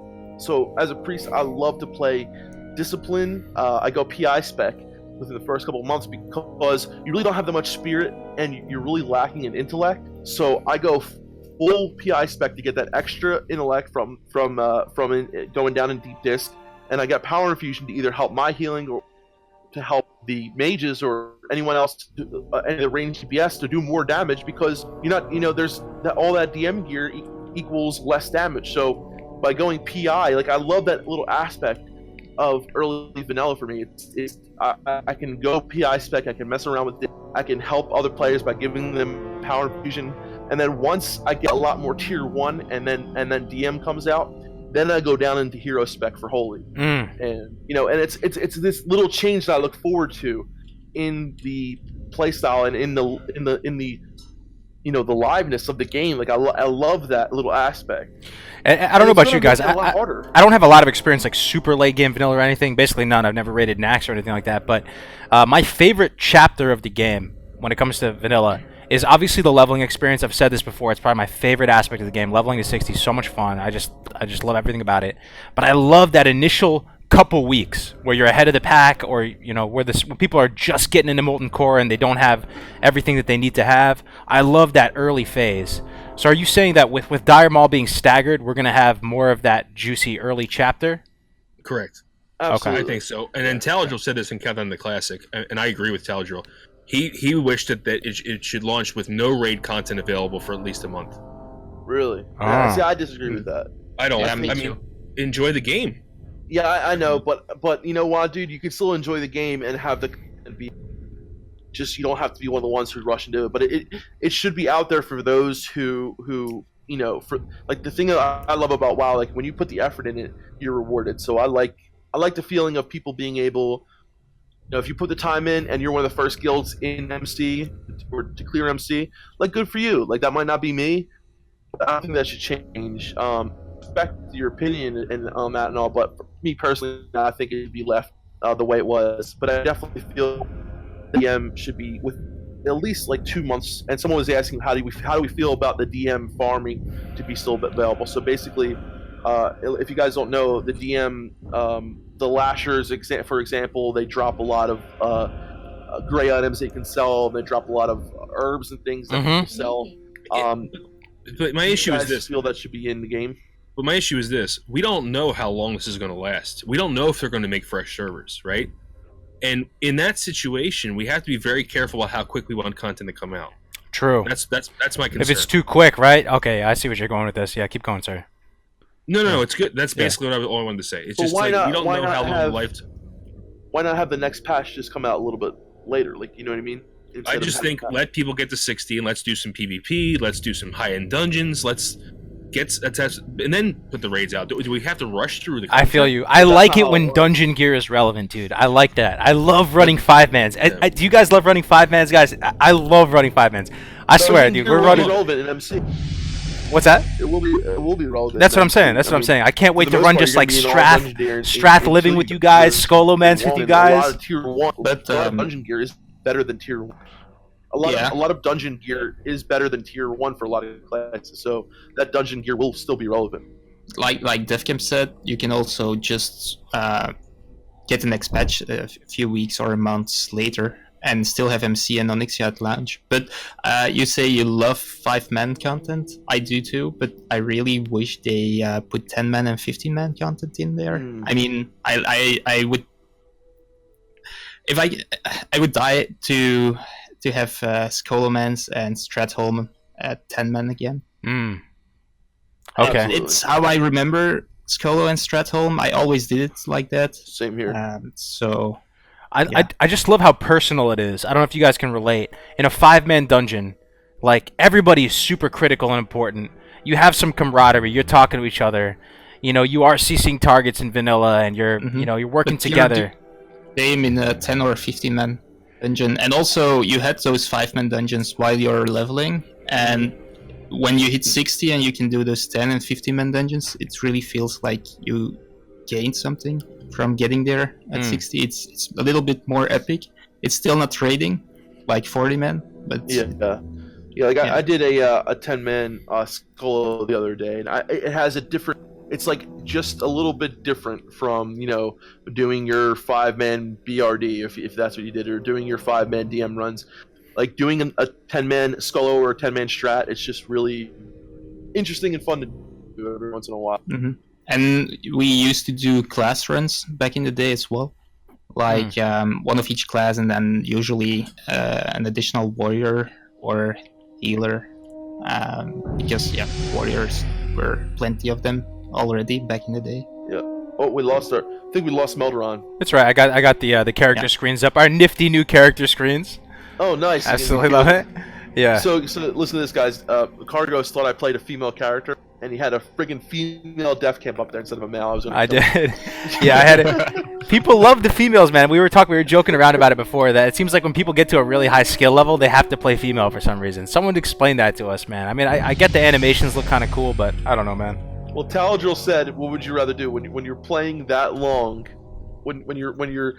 priest. I love to play Discipline. I go PI spec within the first couple of months because you really don't have that much spirit and you're really lacking in intellect. So I go full PI spec to get that extra intellect from going down in deep disc, and I got power infusion to either help my healing or to help the mages or anyone else, any of the ranged DPS to do more damage because there's all that DM gear equals less damage. So by going PI, like I love that little aspect of early vanilla for me. I can go PI spec, I can mess around with it, I can help other players by giving them power infusion, and then once I get a lot more tier 1 and then DM comes out, then I go down into hero spec for holy. And and it's this little change that I look forward to in the playstyle and in the the liveness of the game. Like I love that little aspect. And I don't know about you guys. I I don't have a lot of experience like super late game vanilla or anything. Basically none. I've never rated Nax or anything like that. But my favorite chapter of the game when it comes to vanilla is obviously the leveling experience. I've said this before. It's probably my favorite aspect of the game. Leveling to 60 is so much fun. I just love everything about it. But I love that initial couple weeks where you're ahead of the pack, or where people are just getting into molten core and they don't have everything that they need to have. I love that early phase. So are you saying that with Dire Maul being staggered, we're gonna have more of that juicy early chapter? Correct. Absolutely. I think so. And then Taladriel said this in Countdown to the Classic, and I agree with Taladriel. He wished that it should launch with no raid content available for at least a month. Really? Ah. See, I disagree with that. I don't. Yeah, I me mean, too. enjoy the game. Yeah, I know, but you know what, dude? You can still enjoy the game and have the and be. Just you don't have to be one of the ones who rush into it, but it should be out there for those who for like the thing that I love about WoW, like when you put the effort in it, you're rewarded. So I like the feeling of people being able, if you put the time in and you're one of the first guilds in MC or to clear MC, like good for you. Like that might not be me. I don't think that should change. Respect your opinion and on that and all, but for me personally, I think it should be left the way it was. But I definitely feel the DM should be with at least like 2 months. And someone was asking how do we feel about the DM farming to be still available. So basically, if you guys don't know, the DM, the lashers, for example, they drop a lot of gray items they can sell. They drop a lot of herbs and things that people sell. But my issue is guys this. feel that should be in the game. But my issue is this: we don't know how long this is going to last. We don't know if they're going to make fresh servers, right? And in that situation, we have to be very careful about how quick we want content to come out. True. That's my concern. If it's too quick, right? Okay, I see what you're going with this. Yeah, keep going, sir. No, it's good. That's basically all I wanted to say. It's But just why like not- we don't why know not how long have- the life. Why not have the next patch just come out a little bit later? Like, you know what I mean? I Instead of just having think that. let people get to 60 and let's do some PvP. Let's do some high-end dungeons. Let's get a test and then put the raids out. Do we have to rush through the? I feel content? you. I like it how when it works. dungeon gear is relevant, dude. I like that. I love running 5-mans. Do you guys love running 5-mans, guys? I love running 5-mans. I swear, Dungeon dude. gear We're will running. be relevant in MC. What's that? It will be relevant. That's in what I'm MC. saying. That's what I'm saying. I can't wait for to the most run part, just you're like gonna be in all dungeon gear Strath until living you with you get guys, to Skolomans with one, you and A lot guys. of tier 1, But, a lot of dungeon gear is better than tier 1. A lot of dungeon gear is better than tier 1 for a lot of classes. So that dungeon gear will still be relevant. Like DevCamp said, you can also just get the next patch a few weeks or months later and still have MC and Onyxia at launch. But you say you love 5-man content. I do too, but I really wish they put 10-man and 15-man content in there. I mean, I would, if I would die to have Skolomans and Stratholm at 10-man again. Okay. Absolutely. It's how I remember Skolo and Stratholm. I always did it like that. Same here. So I just love how personal it is. I don't know if you guys can relate. In a 5-man dungeon, like everybody is super critical and important. You have some camaraderie. You're talking to each other. You know, you are CCing targets in vanilla, and you're you're working But you're together. game in a 10 or 15-man dungeon, and also you had those 5-man dungeons while you're leveling, and when you hit 60 and you can do those 10 and 15-man dungeons, it really feels like you gained something from getting there at 60. It's a little bit more epic. It's still not raiding like 40-man, but I did a 10-man Skolo the other day, and it has a different. It's like just a little bit different from doing your 5-man BRD if that's what you did, or doing your 5-man DM runs. Like doing a 10-man Skolo or a 10-man strat, it's just really interesting and fun to do every once in a while. And we used to do class runs back in the day as well, like one of each class, and then usually an additional warrior or healer, because warriors were plenty of them already back in the day. Yeah. Oh, I think we lost Melderon. That's right. I got the character screens up. Our nifty new character screens. Oh, nice. Absolutely love it. Yeah. So listen to this, guys. Kargoz thought I played a female character, and he had a friggin' female death camp up there instead of a male. I did. Yeah, I had it. People love the females, man. We were joking around about it before, that it seems like when people get to a really high skill level, they have to play female for some reason. Someone explain that to us, man. I mean, I get the animations look kind of cool, but I don't know, man. Well, Taladriel said, "What would you rather do when you're playing that long, when you're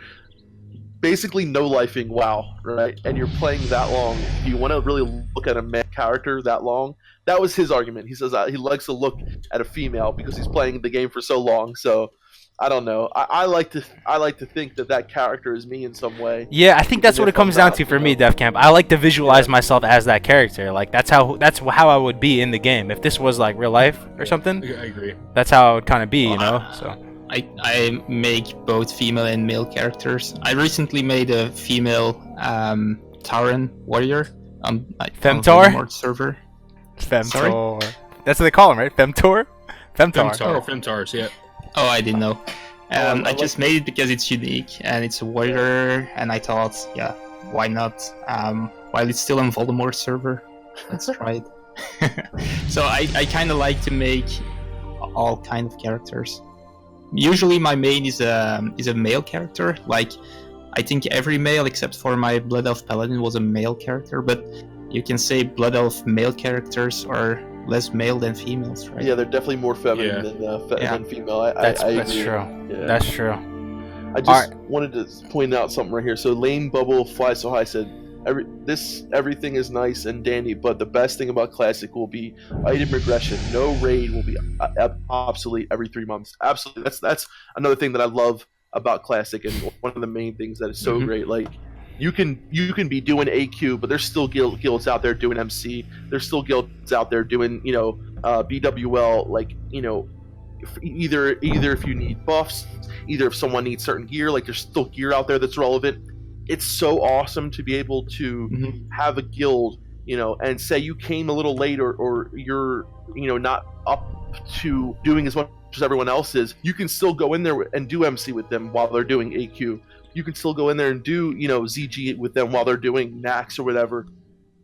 basically no-lifing WoW, right? And you're playing that long, do you want to really look at a male character that long?" That was his argument. He says he likes to look at a female because he's playing the game for so long. So I don't know. I like to think that character is me in some way. Yeah, I think that's Even what it if I'm comes down not, to for you me, know. DevCamp. I like to visualize myself as that character. Like that's how I would be in the game. If this was like real life or something, I agree. that's how it would kind of be, you know. So I make both female and male characters. I recently made a female Tauren warrior on Femtor? Voldemort server. Femtor. That's what they call him, right? Femtor? Femtor. Femtars, yeah. Oh, I didn't know. I I just made it because it's unique and it's a warrior, and I thought, yeah, why not? While it's still on Voldemort server, let's try it. So I kind of like to make all kind of characters. Usually my main is a male character. Like, I think every male except for my Blood Elf Paladin was a male character, but you can say Blood Elf male characters are less male than females, right? Yeah, they're definitely more feminine than female. That's agree. true. Yeah. That's true. I just wanted to point out something right here. So Lane Bubble Fly So High said, everything is nice and dandy, but the best thing about Classic will be item regression. No raid will be obsolete every 3 months. Absolutely, that's another thing that I love about Classic, and one of the main things that is so great. Like, you can be doing AQ, but there's still guilds out there doing MC. There's still guilds out there doing BWL. Like, either if you need buffs, either if someone needs certain gear, like there's still gear out there that's relevant. It's so awesome to be able to have a guild, and say you came a little late or you're, not up to doing as much as everyone else is. You can still go in there and do MC with them while they're doing AQ. You can still go in there and do, ZG with them while they're doing Nax or whatever.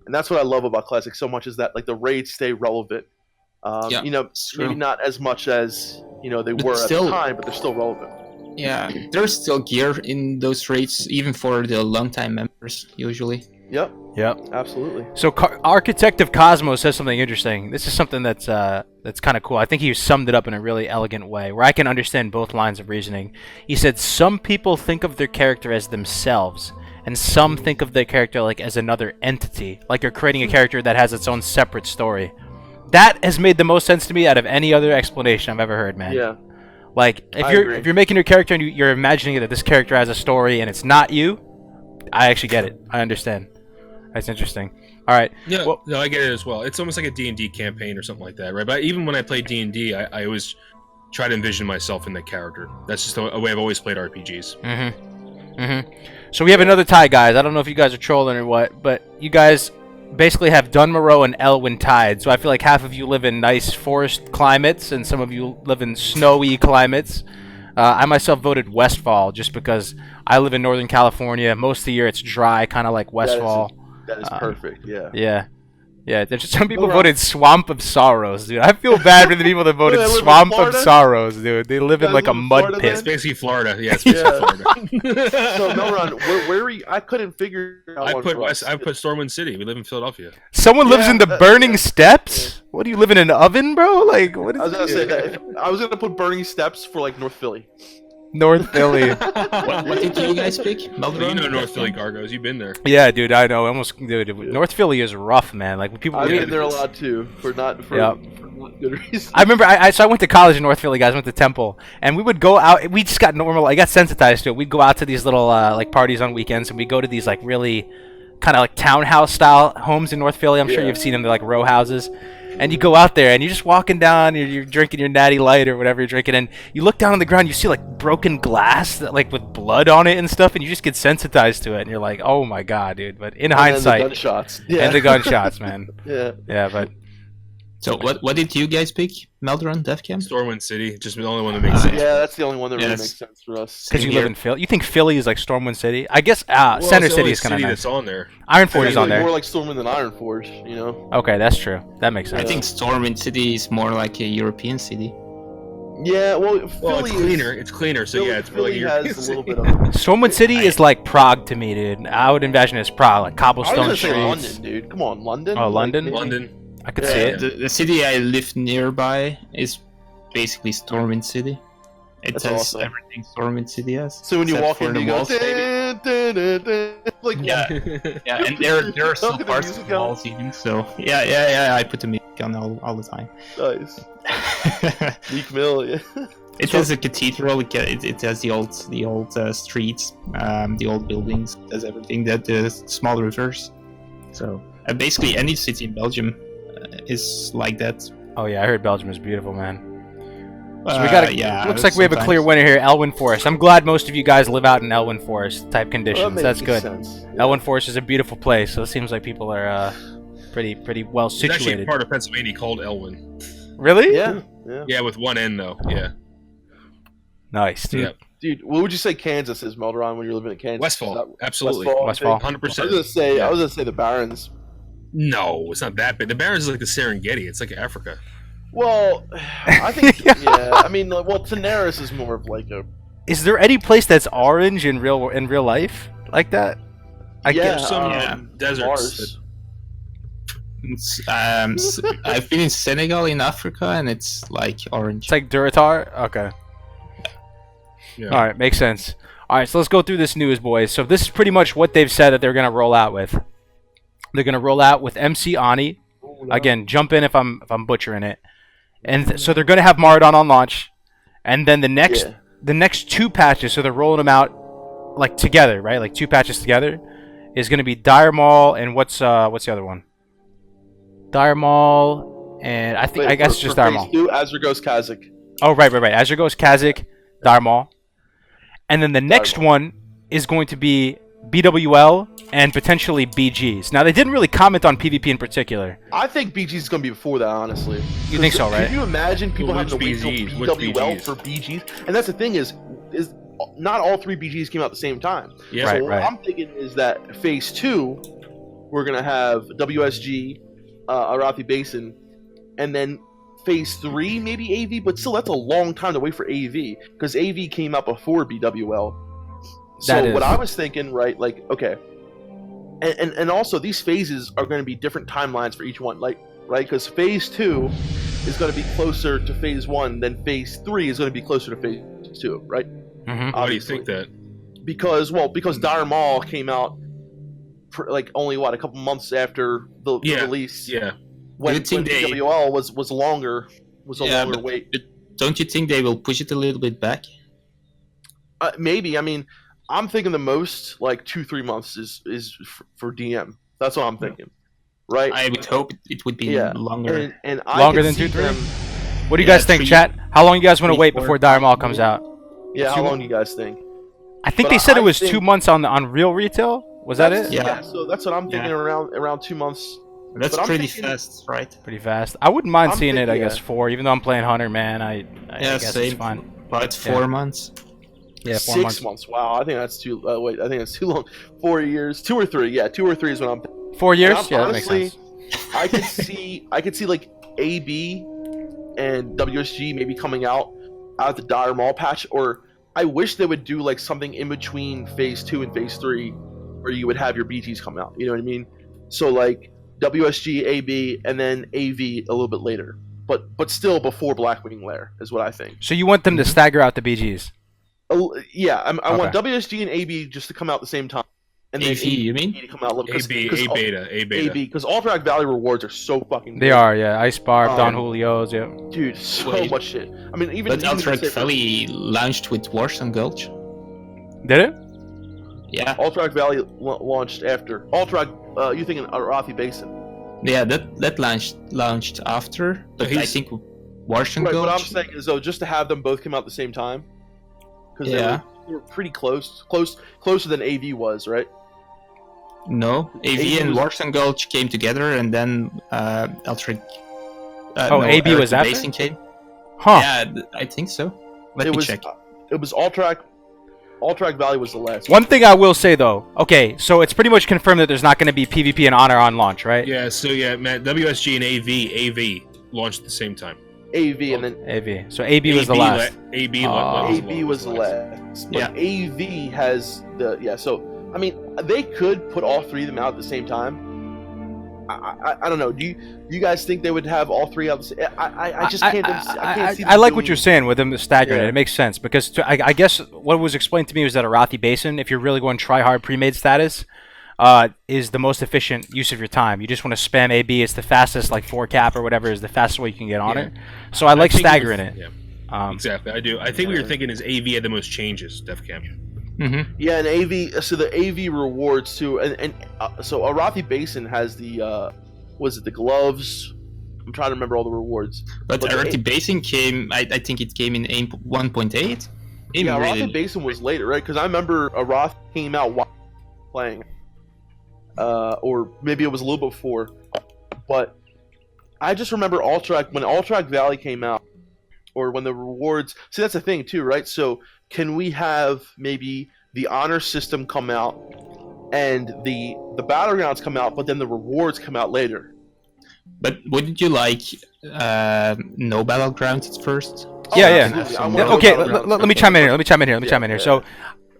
And that's what I love about Classic so much, is that like the raids stay relevant. Maybe not as much as, they were at the time, but they're still relevant. Yeah, there's still gear in those raids, even for the long-time members, usually. Yep, absolutely. So Architect of Cosmos says something interesting. This is something that's kind of cool. I think he summed it up in a really elegant way, where I can understand both lines of reasoning. He said, some people think of their character as themselves, and some think of their character like as another entity, like you're creating a character that has its own separate story. That has made the most sense to me out of any other explanation I've ever heard, man. Yeah. Like, if you're making your character and you're imagining that this character has a story and it's not you, I actually get it. I understand. That's interesting. All right. Yeah, no, I get it as well. It's almost like a D&D campaign or something like that, right? But even when I play D&D, I always try to envision myself in that character. That's just a way I've always played RPGs. So we have another tie, guys. I don't know if you guys are trolling or what, but you guys basically have Dunmoreau and Elwyn tied. So I feel like half of you live in nice forest climates and some of you live in snowy climates. I myself voted Westfall just because I live in Northern California. Most of the year it's dry, kind of like Westfall. That is perfect, yeah. Yeah, there's some people voted Swamp of Sorrows, dude. I feel bad for the people that voted Swamp of Sorrows, dude. They live in like a mud pit. It's basically Florida. Yeah, it's basically Florida. So, Melron, where are you? I couldn't figure out. I put Stormwind City. We live in Philadelphia. Someone lives in the Burning Steps? What, do you live in an oven, bro? Like, what is I was gonna say that. I was gonna put Burning Steps for like North Philly. North Philly. What did you guys pick? Well, you know North Philly, Kargoz. You've been there. Yeah, dude, I know. Dude, North Philly is rough, man. Like, people. I've been there a lot too, for not good reasons. I remember, so I went to college in North Philly, guys. I went to Temple, and we would go out. We just got normal. I got sensitized to it. We'd go out to these little like parties on weekends, and we go to these like really kind of like townhouse style homes in North Philly. I'm sure you've seen them. They're like row houses. And you go out there, and you're just walking down, you're drinking your Natty Light or whatever you're drinking, and you look down on the ground, you see, like, broken glass, like, with blood on it and stuff, and you just get sensitized to it, and you're like, oh, my God, dude. But in hindsight... And the gunshots. And the gunshots, man. Yeah, but... So what did you guys pick? Melderon, Defcam? Stormwind City, just the only one that makes sense. Yeah, that's the only one that really makes sense for us. Because you live in Philly? You think Philly is like Stormwind City? I guess Center City is kind of nice. That's on there. Ironforge is on there. More like Stormwind than Ironforge, you know? Okay, that's true. That makes sense. I think Stormwind City is more like a European city. Yeah, well, Philly it's cleaner. It's cleaner, so yeah, it's really Philly has a little bit of... Stormwind City is like Prague to me, dude. I would imagine it's Prague, like cobblestone streets. I was gonna say London, dude. Come on, London? Oh, London? London. I could see it. The city I live nearby is basically Stormwind City. It has everything Stormwind City has. So when you walk in, you go, like, yeah, and there are some parts of the walls even. So yeah, I put the music on all the time. Nice. Meek Mill, yeah. It has a cathedral. It has the old streets, the old buildings. It has everything. That the small rivers. So basically, any city in Belgium is like that. Oh yeah, I heard Belgium is beautiful, man. So we got yeah, looks like we have a clear sometimes. winner here, Elwyn Forest. I'm glad most of you guys live out in Elwyn Forest type Well, conditions. that That's makes good. sense. Elwyn Forest is a beautiful place, so it seems like people are pretty well It's actually situated. part of Pennsylvania called Elwyn. Really? Yeah, yeah. Yeah, with one N though. Yeah. Nice, dude. Yeah. Dude, what would you say Kansas is, Melderon, when you're living in Kansas? Westfall. Absolutely. Westfall. 100%. I was gonna say the Barrens. No, it's not that big. The Barrens is like the Serengeti. It's like Africa. Well, I think yeah. I mean, like, well, Daenerys is more of like a Is there any place that's orange in real life like that? I yeah, guess some deserts. Mars. I've been in Senegal in Africa, and it's like orange. it's like Duratar. Okay. Yeah. All right, makes sense. All right, so let's go through this news, boys. So this is pretty much what they've said that they're gonna roll out with. They're gonna roll out with MC Ani. Again, jump in if I'm butchering it. And so they're gonna have Maraudon on launch, and then the next two patches. So they're rolling them out like together, right? Like two patches together is gonna be Dire Maul and what's the other one? Dire Maul and I guess it's just Dire Maul. Azrago's Kazakh. Oh right. Azeroth, Kazakh, Dire Maul. And then the next one is going to be BWL and potentially BGs. Now, they didn't really comment on PvP in particular. I think BGs is gonna be before that, honestly. You think so, right? Can you imagine people Well, having to wait till which BGs? Which BWL BGs? for BGs? And that's the thing is not all three BGs came out at the same time. Yeah. Right, So what I'm thinking is that Phase 2, we're gonna have WSG, Arathi Basin, and then Phase 3 maybe AV, but still that's a long time to wait for AV because AV came out before BWL. That So is. what I was thinking, right? Like, okay, and also these phases are going to be different timelines for each one, like, right? Because Phase 2 is going to be closer to Phase 1 than Phase 3 is going to be closer to Phase 2, right? Mm-hmm. Why do you think that? Because Dire Maul came out for, like, only a couple months after the release. Yeah. When, Do you think when they- WL was longer, was a longer but wait. don't you think they will push it a little bit back? Maybe. I mean, I'm thinking the most like 2-3 months is for DM. That's what I'm thinking, right? I would hope it would be Yeah. longer. And I Longer could than see 2-3? them- What do you Yeah, guys think, 3 chat? How long you guys want to 3, wait 4, before Dire Maul comes out? Yeah, how Two- long do you guys think? I think But they said I it was think- 2 months on real retail. Was that it? Yeah. So that's what I'm thinking. Yeah. Around 2 months. That's but I'm pretty thinking- fast, right? Pretty fast. I wouldn't mind I'm seeing it. I thinking, guess yeah. 4. Even though I'm playing Hunter, man, I Yeah, guess same. it's fine. But Yeah. 4 months. Yeah, 4 6 months. months. Wow, I think that's too. Wait, I think that's too long. 4 years, 2 or 3. Yeah, 2 or 3 is what I'm. 4 years? I'm Yeah, that honestly- makes sense. I could see like AB and WSG maybe coming out of the Dire Maul patch, or I wish they would do like something in between Phase 2 and Phase 3, where you would have your BGs come out. You know what I mean? So like WSG, AB, and then AV a little bit later, but still before Blackwing Lair is what I think. So you want them to stagger out the BGs? Yeah, I want Okay. WSG and AB just to come out at the same time, and then AV, you mean? to come out a little A beta. AB because Alterac Valley rewards are so fucking. They good. are, yeah. Ice Barb, Don Um, Julio's, yeah. Dude, so Wait. much shit. I mean, even But even Alterac if- Valley launched with Warsong Gulch. Did it? Yeah. Alterac Valley launched after Alterac. You thinking Arathi Basin? Yeah, that launched after, but I he's- think Warsong Right. What I'm Gulch. saying is though, just to have them both come out at the same time, because Yeah. they were pretty closer than AV was, right? No, AV AV and was- Warsong Gulch came together, and then Alterac. AB was after? Basin came. Huh. Yeah, I think so. Let it me was. check. It was Alterac. Alterac Valley was the last. One thing I will say though, okay, so it's pretty much confirmed that there's not going to be PvP and Honor on launch, right? Yeah, so yeah, Matt, WSG and AV launched at the same time. AV and then AV. So AB was the last. AB, Oh. AB was the last. But AV has the So I mean, they could put all three of them out at the same time. I don't know. Do you guys think they would have all three out? I just can't. I can't see. I them like what doing- you're saying with them staggering Yeah. it. It makes sense because I guess what was explained to me was that Arathi Basin, if you're really going try-hard pre-made status, is the most efficient use of your time. You just want to spam AB. It's the fastest, like 4 cap or whatever is the fastest way you can get on it. So I like think staggering it. Yeah, exactly. I do. I think we were thinking is AV had the most changes, Def Camp. Mm-hmm. Yeah, and AV. So the AV rewards too, and so Arathi Basin has the was it the gloves, I'm trying to remember all the rewards. But But Arati the- Basin came. I think it came in 1.8. Yeah, Aroth Basin was later, right? Because I remember Aroth came out while playing, or maybe it was a little before. But I just remember Alterac when Alterac Valley came out, or when the rewards. See, that's the thing too, right? So can we have maybe the honor system come out, and the battlegrounds come out, but then the rewards come out later? But wouldn't you like no battlegrounds at first? Yeah, yeah. absolutely. I Yeah, want okay, no battlegrounds. let me chime in here. Let me chime in here. So,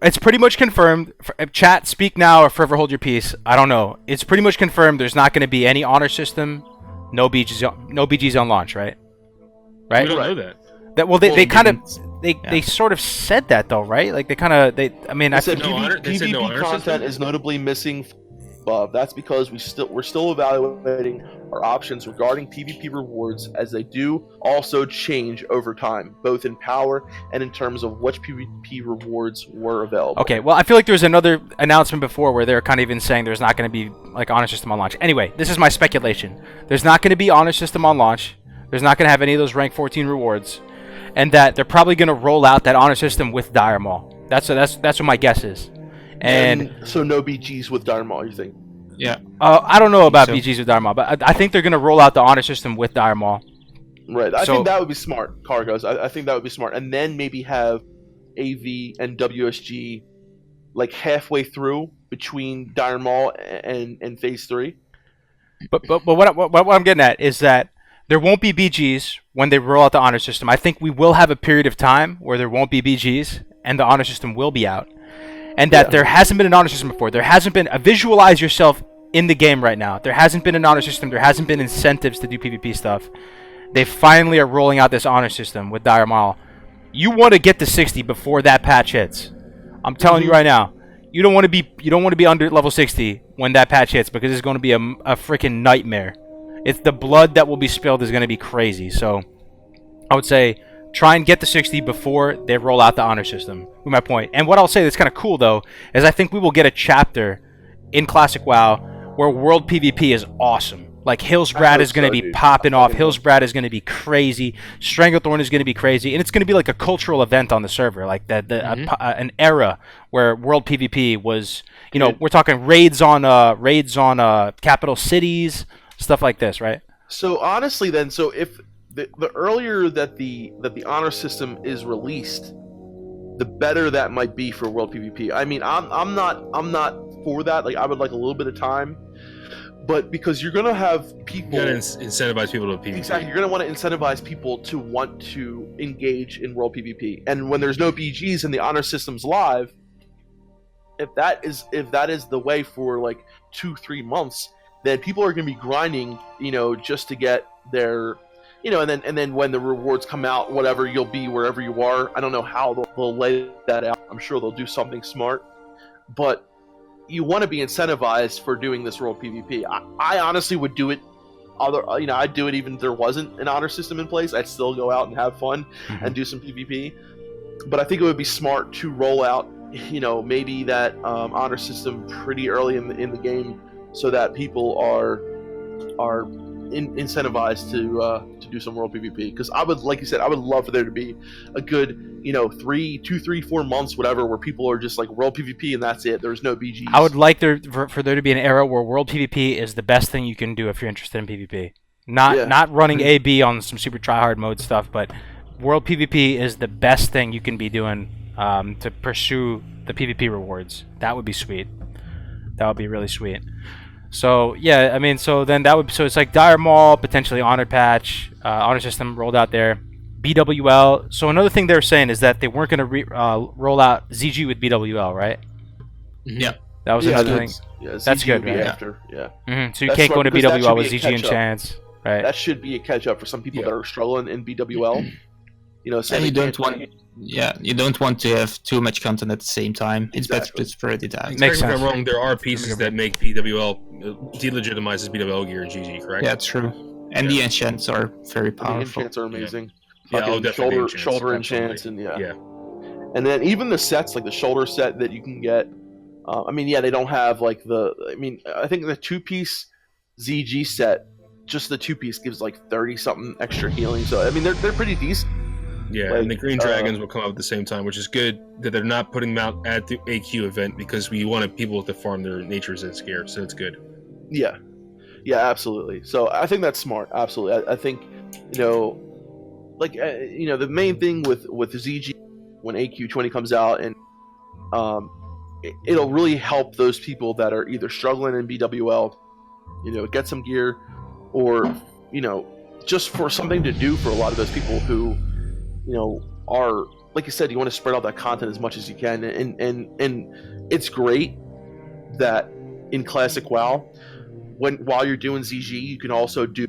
it's pretty much confirmed. Chat, speak now or forever hold your peace. I don't know. It's pretty much confirmed. There's not going to be any honor system, no BGs on launch, right? We Right. don't know that. That well, they kind of yeah. they sort of said that though, right? Like they. I mean, They I said think no honor- they said no PvP honor content system? is notably missing above. That's because we're still evaluating our options regarding PvP rewards, as they do also change over time, both in power and in terms of which PvP rewards were available. Okay, well, I feel like there was another announcement before where they're kind of even saying there's not going to be like honor system on launch. Anyway, this is my speculation. There's not going to be honor system on launch. There's not going to have any of those rank 14 rewards, and that they're probably going to roll out that honor system with Dire Maul. That's what my guess is. And so no BGs with Dire Maul, you think? Yeah. I don't know about so. BGs with Dire Maul, but I think they're going to roll out the honor system with Dire Maul. Right. I So- think that would be smart, Kargoz. I think that would be smart. And then maybe have AV and WSG like halfway through between Dire Maul and Phase 3. But what I'm getting at is that there won't be BGs when they roll out the honor system. I think we will have a period of time where there won't be BGs and the honor system will be out. And that there hasn't been an honor system before. There hasn't been visualize yourself in the game right now. There hasn't been an honor system. There hasn't been incentives to do PvP stuff. They finally are rolling out this honor system with Dire Maul. You want to get to 60 before that patch hits. I'm telling you right now. You don't want to be under level 60 when that patch hits, because it's going to be a freaking nightmare. It's the blood that will be spilled is going to be crazy. So I would say try and get to 60 before they roll out the honor system. With my point. And what I'll say that's kind of cool though is I think we will get a chapter in Classic WoW where World PvP is awesome. Like Hillsbrad is going to be popping off. Hillsbrad is going to be crazy. Stranglethorn is going to be crazy, and it's going to be like a cultural event on the server, like an era where World PvP was. You know, we're talking raids on capital cities, stuff like this, right? So honestly, then, so if the earlier that the honor system is released, the better that might be for World PvP. I mean, I'm not for that. Like, I would like a little bit of time, but because you're gonna have people, You gotta incentivize people to PvP. exactly, you're gonna want to incentivize people to want to engage in World PvP. And when there's no BGs and the honor system's live, if that is the way for like 2-3 months, then people are gonna be grinding, just to get their. And then when the rewards come out, whatever, you'll be wherever you are. I don't know how they'll lay that out. I'm sure they'll do something smart, but you want to be incentivized for doing this World PvP. I honestly would do it. I'd do it even if there wasn't an honor system in place. I'd still go out and have fun and do some PvP. But I think it would be smart to roll out, maybe that honor system pretty early in the game, so that people are incentivized to do some World PvP. Because I would, like you said, I would love for there to be a good 2, 3, 4 months, whatever, where people are just like World PvP and that's it. There's no BGs. I would like for there to be an era where World PvP is the best thing you can do if you're interested in PvP. Not running AB on some super tryhard mode stuff, but World PvP is the best thing you can be doing to pursue the PvP rewards. That would be sweet. That would be really sweet. So yeah, I mean, so it's like Dire Maul, potentially honor patch, honor system rolled out there, BWL. So another thing they were saying is that they weren't going to roll out ZG with BWL, right? Yeah. That was another thing. Yeah, That's ZG good, would be right? After, yeah. So you That's can't go smart, to because that BWL should with be a ZG and catch-up. Chance, right? That should be a catch up for some people that are struggling in BWL. And you don't want to have too much content at the same time. It's better to spread it out. Makes Correct me if sense. I'm wrong. There are pieces that make BWL delegitimizes BWL gear in GG, correct? Yeah, true. And the enchants are very The powerful. enchants are amazing. Yeah, Fucking definitely shoulder enchants, and and then even the sets, like the shoulder set that you can get. They don't have like I think the 2-piece ZG set just the 2-piece gives like 30 something extra healing. So I mean, they're pretty decent. Yeah, Like, and the Green Dragons will come out at the same time, which is good that they're not putting them out at the AQ event because we wanted people to farm their natures and scared, so it's good. Yeah, absolutely. So I think that's smart. Absolutely, I think like the main thing with ZG when AQ20 comes out, and it'll really help those people that are either struggling in BWL, get some gear, or just for something to do for a lot of those people who are, like you said, you want to spread out that content as much as you can, and it's great that in Classic WoW, while you're doing ZG, you can also do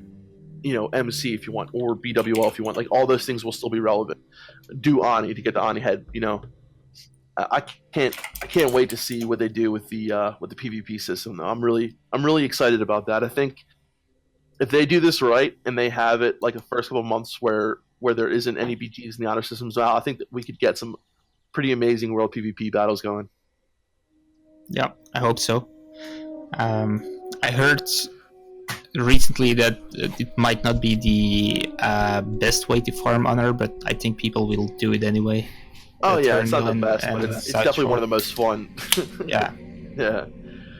MC if you want, or BWL if you want. Like, all those things will still be relevant. Do Ani to get the Ani head. I can't wait to see what they do with the PvP system. Though I'm really excited about that. I think if they do this right and they have it like the first couple of months where there isn't any BGs in the honor systems, I think that we could get some pretty amazing world PvP battles going. Yeah, I hope so. I heard recently that it might not be the best way to farm honor, but I think people will do it anyway. Oh yeah, it's not the best, but it's definitely one of the most fun. Yeah. Yeah.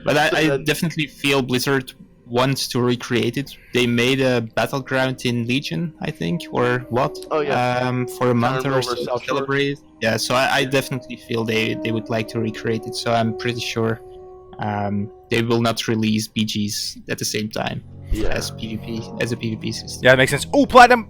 But I definitely feel Blizzard wants to recreate it. They made a battleground in Legion, I think, or what? Oh yeah. For a month or so to celebrate. Yeah, so I definitely feel they would like to recreate it. So I'm pretty sure they will not release BGs at the same time as a PvP system. Yeah, that makes sense. Oh, Platinum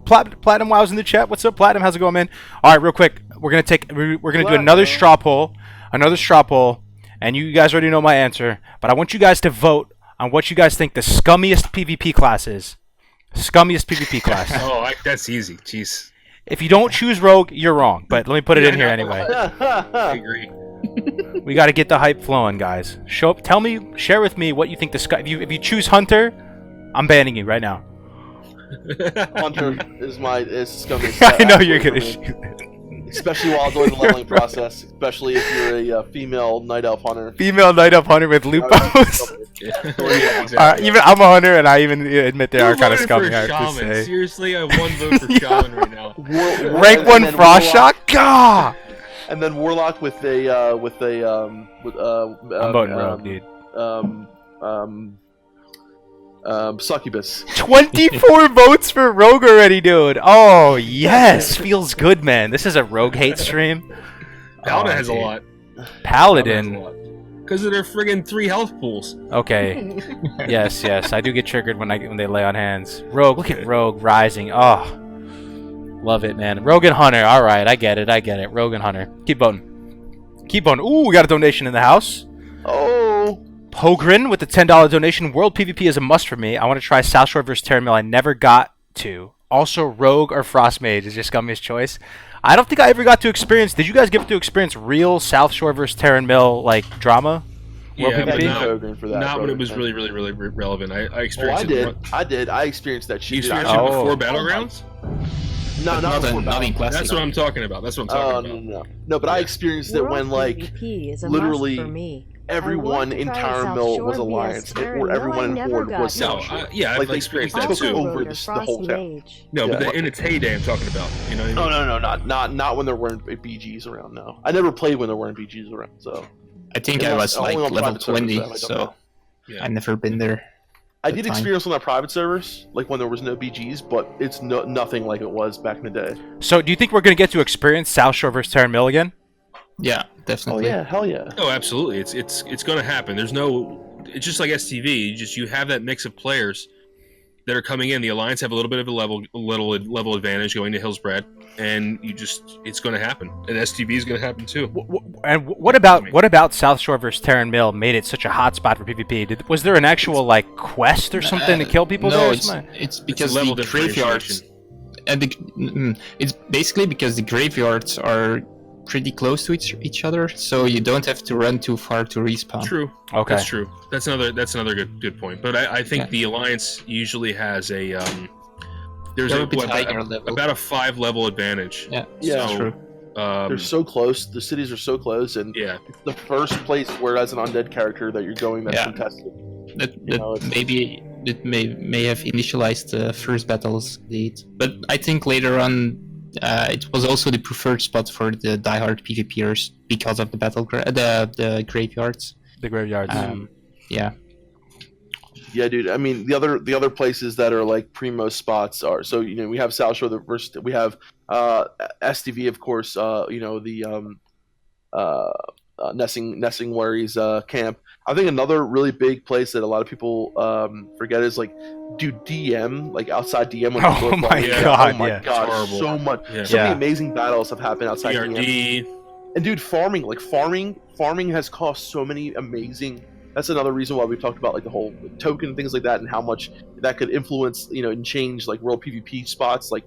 WoW's in the chat. What's up, Platinum? How's it going, man? All right, real quick, we're gonna do another straw poll, and you guys already know my answer, but I want you guys to vote on what you guys think the scummiest PvP class is. Scummiest PvP class. Oh, that's easy. Jeez. If you don't choose Rogue, you're wrong. But let me put it in here anyway. I agree. We got to get the hype flowing, guys. Share with me what you think the if you choose Hunter, I'm banning you right now. Hunter is scummiest. I know you're gonna shoot it. Especially while doing the leveling process. Especially if you're a female night elf hunter. Female night elf hunter with lupos. Even I'm a hunter, and I even admit they are kind of scummy. I have to say. Seriously, I have one vote for Shaman right now. Rank 1 frost shock. Gah! And then Warlock with a I'm voting Rogue, dude. Succubus. 24 votes for Rogue already, dude. Oh yes, feels good, man. This is a Rogue hate stream. Paladin has a lot. Paladin. Because of their friggin' 3 health pools. Okay. yes, I do get triggered when they lay on hands. Rogue, look at Rogue rising. Oh, love it, man. Rogue and Hunter. All right, I get it. Rogue and Hunter. Keep voting. Ooh, we got a donation in the house. Oh. Pogren with the $10 donation. World PvP is a must for me. I want to try South Shore vs. Terran Mill. I never got to. Also, Rogue or Frost Mage is your scummiest choice. I don't think I ever got to experience. Did you guys get to experience real South Shore vs. Terran Mill like drama? Yeah, but not not when it was really relevant. I experienced it. I did. I experienced that shit. You experienced it before Battlegrounds? No, not before Battlegrounds. That's what I'm talking about. No, but I experienced it when literally everyone in Tower Mill was Alliance, or everyone in Horde was South Shore. I've experienced that took too. over the whole town. No, but in its heyday, I'm talking about. You know what I mean? No, not when there weren't BGs around. No, I never played when there weren't BGs around. So I think I was like level 20, so I've never been there. I did experience on our private servers, like when there was no BGs, but it's nothing like it was back in the day. So, do you think we're gonna get to experience South Shore vs. Terran Mill again? Yeah, definitely. Oh yeah, hell yeah. Oh, absolutely. It's going to happen. There's no. It's just like STV. You have that mix of players that are coming in. The Alliance have a little bit of a level advantage going to Hillsbrad, and it's going to happen. And STV is going to happen too. And what about South Shore vs. Terran Mill made it such a hot spot for PvP? Was there an actual like quest or something to kill people there? It's because the graveyards, and it's basically because the graveyards are pretty close to each other, so you don't have to run too far to respawn. True. Okay. That's true. That's another good point. But I think the Alliance usually has a there's about a 5 level advantage. Yeah. Yeah. So, true. They're so close. The cities are so close, and it's the first place where, as an undead character, that you're going that's contested. Maybe it may have initialized the first battles indeed. But I think later on, it was also the preferred spot for the diehard PvPers because of the the graveyards. The graveyards. Yeah. Yeah, dude. I mean, the other places that are like primo spots are, so we have South Shore, we have STV, of course. The Nessing Worries camp. I think another really big place that a lot of people forget is like, dude, DM, like outside DM. When Oh my god! Oh my Yeah. god! Horrible. So much, Yeah. so many Yeah. amazing battles have happened outside DM. PRD. And dude, farming has cost so many amazing. That's another reason why we talked about like the whole token and things like that, and how much that could influence, and change like world PvP spots. Like,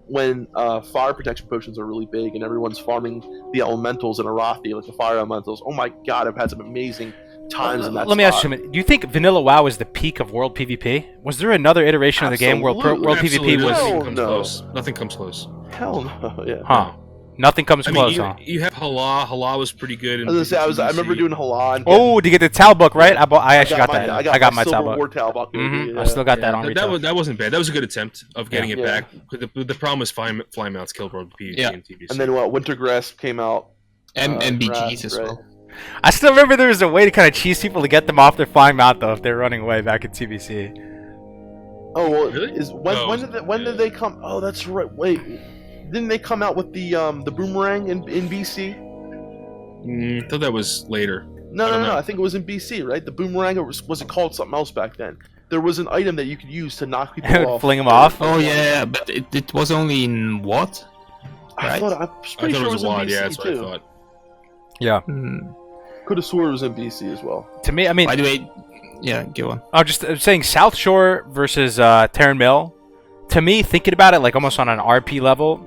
when fire protection potions are really big and everyone's farming the elementals in Arathi, like the fire elementals. Oh my god, I've had some amazing times in that. Let me ask you something. Do you think Vanilla WoW is the peak of world PvP? Was there another iteration of the game where Absolutely. world Absolutely PvP was? Hell nothing comes no. close. Nothing comes close. Hell no, yeah. Huh? Nothing comes I mean, close, huh? you have Hala. Hala was pretty good. I was gonna say, I remember doing Hala. And Oh, to get the Tal book, right? I actually got that. I got my Tal Silver book. War Tal book. I still got that on retail. that wasn't bad. That was a good attempt of getting it Yeah. back. But the problem was fly mounts killed world PvP Yeah. and TBC. And then Wintergrass came out. And BGs Rarest, as right? well. I still remember there was a way to kind of cheese people to get them off their flying mount though if they're running away back in TBC. Oh well, Really? when did they come? Oh, that's right. Wait, didn't they come out with the boomerang in BC? I thought that was later. No, don't know. I think it was in BC, right? The boomerang, or was it called something else back then? There was an item that you could use to knock people off. Fling them off. Oh yeah, but it was only in what? I Right. was I pretty thought sure it was a in lot. BC Yeah, that's what I too. thought. Yeah. Could have swore it was in BC as well. To me, I mean, By the way, yeah, go on. I'm saying South Shore versus Terran Mill. To me, thinking about it, like almost on an RP level,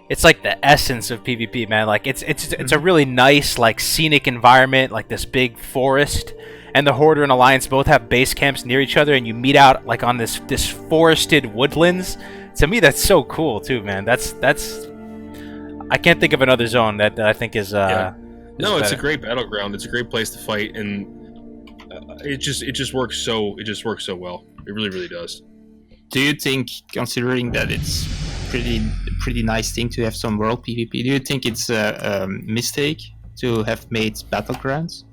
it's like the essence of PvP, man. Like it's a really nice, like scenic environment, like this big forest, and the Horde and Alliance both have base camps near each other, and you meet out like on this forested woodlands. To me, that's so cool too, man. That's I can't think of another zone that I think is Yeah. No, it's a better. great battleground. It's a great place to fight, and it just works so well. It really, really does. Do you think, considering that it's pretty nice thing to have some world PvP, do you think it's a mistake to have made battlegrounds,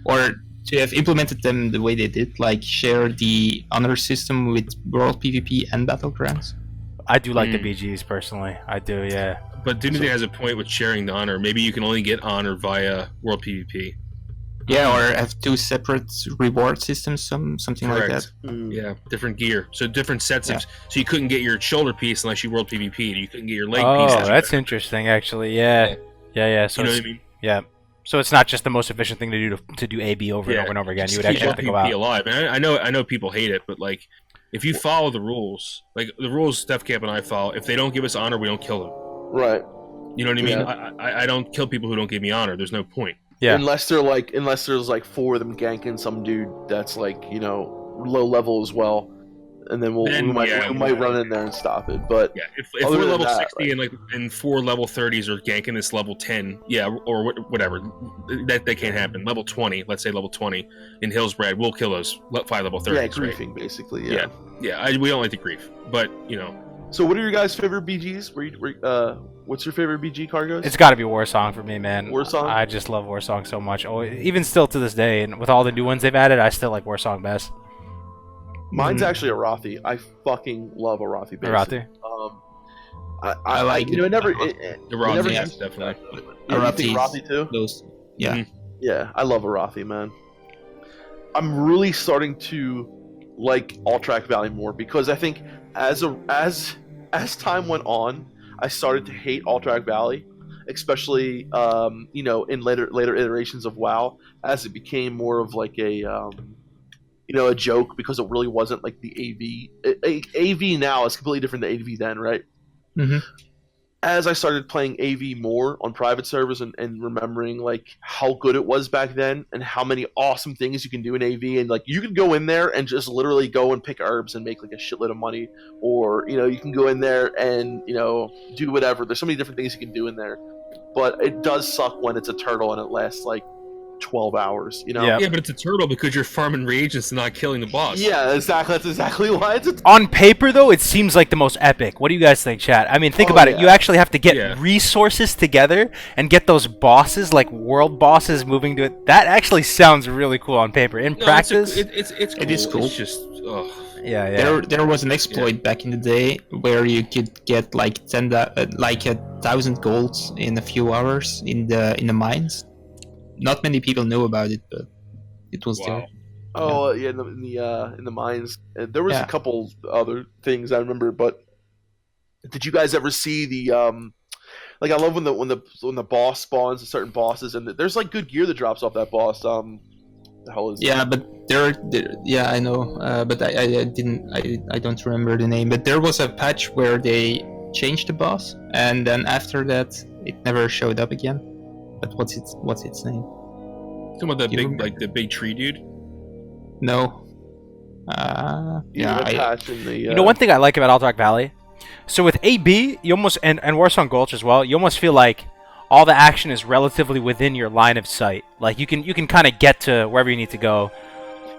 or to have implemented them the way they did, like share the honor system with world PvP and battlegrounds? I do like the BGs personally. I do, yeah. But Dignity has a point with sharing the honor. Maybe you can only get honor via world PvP. Yeah, or have two separate reward systems, something like that. Correct. Yeah, different gear. So different sets Yeah. of. So you couldn't get your shoulder piece unless you world PvP. You couldn't get your leg piece. Oh, unless you- that's interesting, actually. Yeah. So You know it's, what I mean? yeah. So it's not just the most efficient thing to do to do AB over and over and over again. You would actually have to go PvP out. alive. And I know people hate it, but like, if you follow the rules, like the rules Steph Camp and I follow, if they don't give us honor, we don't kill them. Right. You know what I mean? Yeah. I don't kill people who don't give me honor. There's no point. Yeah. Unless there's like four of them ganking some dude that's like, low level as well, and then we might run in there and stop it. But Yeah, if Other we're than level that, 60 and 4 level 30s are ganking this level 10, yeah, or whatever, that can't happen. Level 20, let's say level 20 in Hillsbrad, we'll kill those 5 level 30s. yeah, right? griefing basically. Yeah. We don't like the grief, but So what are your guys' favorite BGs? What's your favorite BG, Kargoz? It's got to be Warsong for me, man. Warsong? I just love Warsong so much. Oh, even still to this day, and with all the new ones they've added, I still like Warsong best. Mine's actually Arathi. I fucking love Arathi. Arathi? I like. it. It never. the never Razi, used- definitely. Yeah, you think Arathi's- Arathi too? Those, yeah. Mhm. Yeah, I love Arathi, man. I'm really starting to like Alterac Valley more because I think as time went on, I started to hate Alterac Valley, especially in later iterations of WoW, as it became more of like a joke because it really wasn't like the AV. AV now is completely different than AV then, right? Mm-hmm. As I started playing AV more on private servers and remembering like how good it was back then and how many awesome things you can do in AV, and like you can go in there and just literally go and pick herbs and make like a shitload of money, or you can go in there and do whatever. There's so many different things you can do in there, but it does suck when it's a turtle and it lasts like 12 hours. You know? Yeah. Yeah, but it's a turtle because you're farming reagents and not killing the boss. Yeah, exactly. That's exactly why it's a On paper, though, it seems like the most epic. What do you guys think, chat? I mean, think Oh, about it. yeah. You actually have to get Yeah. resources together and get those bosses, like world bosses, moving to it. That actually sounds really cool on paper. In No, practice, it's cool. It is cool. It's just, ugh. yeah. There was an exploit back in the day where you could get like 1,000 golds in a few hours in the mines. Not many people know about it, but it was Wow. there. Oh yeah, in the mines. And there was Yeah. a couple other things I remember, but did you guys ever see the like I love when the boss spawns certain bosses and there's like good gear that drops off that boss. The hell is Yeah, but yeah, I know, but I don't remember the name. But there was a patch where they changed the boss, and then after that, it never showed up again. But what's its name? Talking about You remember? the big tree dude. No. Yeah, the patch in the, You know, one thing I like about Alterac Valley. So with AB, you almost and Warsong Gulch as well. You almost feel like all the action is relatively within your line of sight. Like you can kind of get to wherever you need to go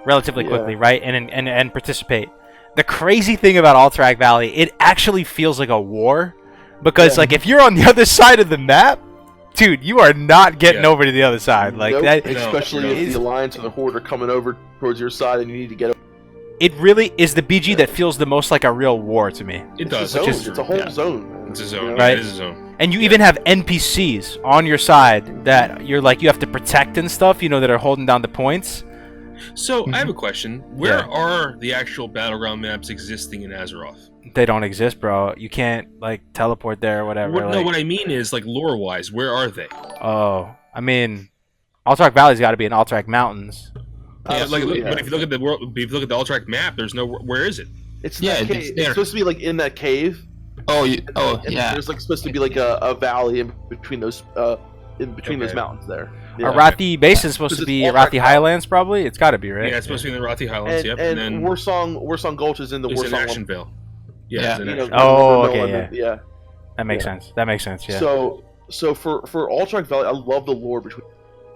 relatively quickly, right? And participate. The crazy thing about Alterac Valley, it actually feels like a war, because like if you're on the other side of the map, dude, you are not getting over to the other side. Like Nope, that. especially if the Alliance or the Horde are coming over towards your side and you need to get. It really is the BG that feels the most like a real war to me. It does. It's a Which zone. is- It's a whole Yeah. zone. Man. It's a zone. You know? Yeah, Right. it is a zone. And you even have NPCs on your side that you're like you have to protect and stuff, you know, that are holding down the points. So I have a question. Where Yeah. are the actual battleground maps existing in Azeroth? They don't exist, bro. You can't like teleport there or whatever. No, like- what I mean is like lore-wise, where are they? Oh, I mean, Alterac Valley's got to be in Alterac Mountains. Absolutely, But if you look at the world, if you look at the Alterac map, there's no. Where is it? It's in Yeah, that it's cave. It's there. supposed to be like in that cave. Oh, And yeah. There's like supposed to be like a valley in between those those Okay. mountains there. Arathi Basin is supposed Because to be it's Arathi Alterac Highlands, probably. It's got to be, right? Yeah, it's supposed to be in the Rothi Highlands. And, Yep, and and then Warsong Gulch is in the there's an Warsong. Action Vale. Yeah, Yeah. it's an You know, Action Oh, no okay, limit, yeah. That makes Yeah. sense. That makes sense. Yeah. So for Alterac Valley, I love the lore between.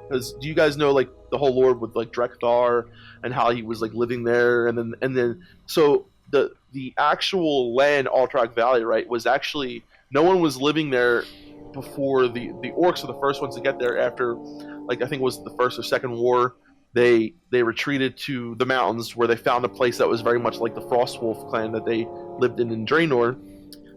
Because do you guys know like the whole lore with like Drekthar and how he was like living there, and then so the actual land Alterac Valley, right, was actually no one was living there before the orcs were the first ones to get there after, like I think it was the first or second war. They retreated to the mountains where they found a place that was very much like the Frostwolf clan that they lived in Draenor.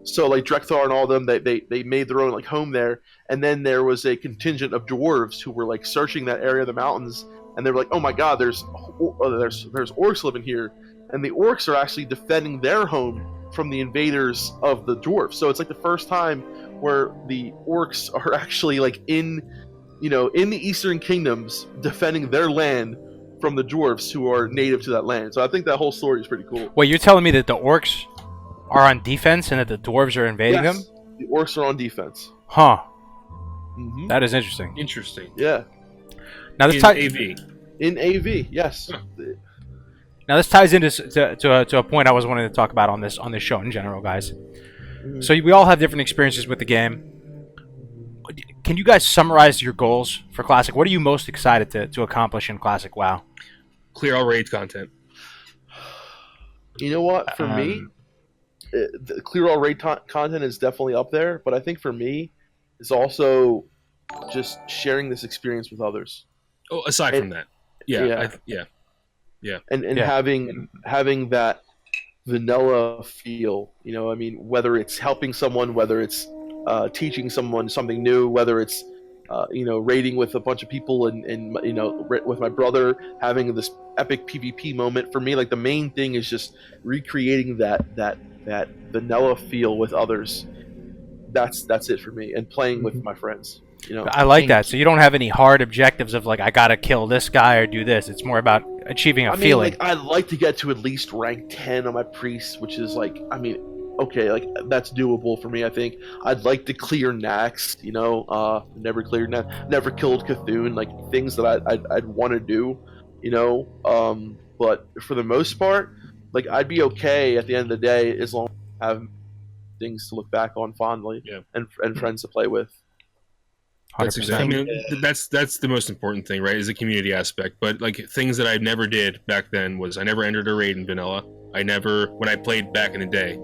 So like Drekthar and all them, they made their own like home there, and then there was a contingent of dwarves who were like searching that area of the mountains, and they were like, oh my god, there's orcs living here, and the orcs are actually defending their home from the invaders of the dwarves. So it's like the first time where the orcs are actually like in the Eastern Kingdoms defending their land from the dwarves who are native to that land. So I think that whole story is pretty cool. Wait, you're telling me that the orcs are on defense and that the dwarves are invading Yes, them? the orcs are on defense. Huh. Mm-hmm. That is interesting. Interesting. Yeah, Now this In ties. AV. in AV, yes. Huh. Now this ties into to a point I was wanting to talk about on this show in general, guys. Mhm. So we all have different experiences with the game. Can you guys summarize your goals for Classic? What are you most excited to accomplish in Classic WoW? Clear all raid content. You know what? For me, the clear all raid content is definitely up there, but I think for me, it's also just sharing this experience with others. Oh, aside from that, And Yeah. having that vanilla feel, I mean, whether it's helping someone, whether it's teaching someone something new, whether it's raiding with a bunch of people and with my brother, having this epic PvP moment. For me, like the main thing is just recreating that vanilla feel with others. That's it for me, and playing with my friends. I like that. So you don't have any hard objectives of like I gotta kill this guy or do this. It's more about achieving a feeling. I'd like to get to at least rank 10 on my priest, which is like, okay, like that's doable for me. I think I'd like to clear Nax, never cleared Nax, never killed Cthulhu, like things that I'd want to do, but for the most part, like I'd be okay at the end of the day as long as I have things to look back on fondly, Yeah. and friends to play with. That's 100%. exactly. I mean, that's the most important thing, right? Is the community aspect. But like things that I never did back then was I never entered a raid in vanilla. I never, when I played back in the day,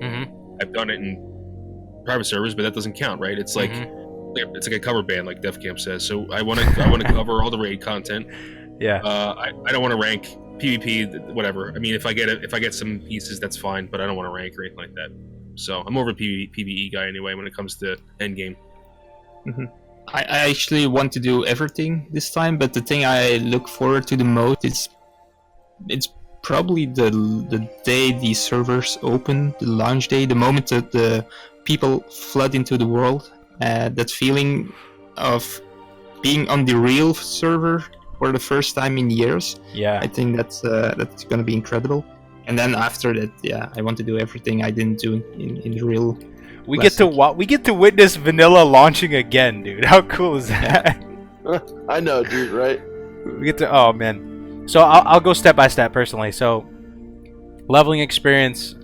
I've done it in private servers, but that doesn't count, right? It's like it's like a cover band, like Def Camp says. So I want to cover all the raid content. Yeah. I don't want to rank PvP, whatever. I mean, if I get some pieces, that's fine, but I don't want to rank or anything like that. So I'm more of a PvE guy anyway when it comes to endgame. I actually want to do everything this time, but the thing I look forward to the most is it's probably the day these servers open, the launch day, the moment that the people flood into the world. That feeling of being on the real server for the first time in years. Yeah. I think that's going to be incredible. And then after that, yeah, I want to do everything I didn't do in the real. We get to witness vanilla launching again, dude. How cool is that? I know, dude. Right? We get to. Oh man. So I'll go step by step personally. So leveling experience.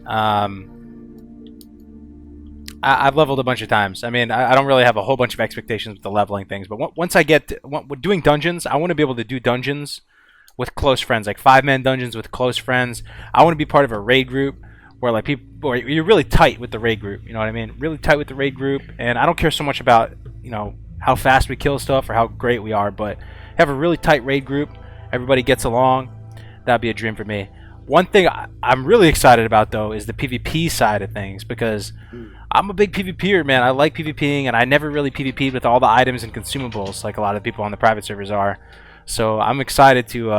I've leveled a bunch of times. I mean, I don't really have a whole bunch of expectations with the leveling things, but once I get doing dungeons, I want to be able to do dungeons with close friends, like 5-man dungeons with close friends. I want to be part of a raid group where like people, or you're really tight with the raid group. You know what I mean? Really tight with the raid group, and I don't care so much about how fast we kill stuff or how great we are, but have a really tight raid group. Everybody gets along. That'd be a dream for me. One thing I'm really excited about though is the PvP side of things, because I'm a big PvPer, man. I like PvPing, and I never really PvP'd with all the items and consumables like a lot of people on the private servers are. So I'm excited to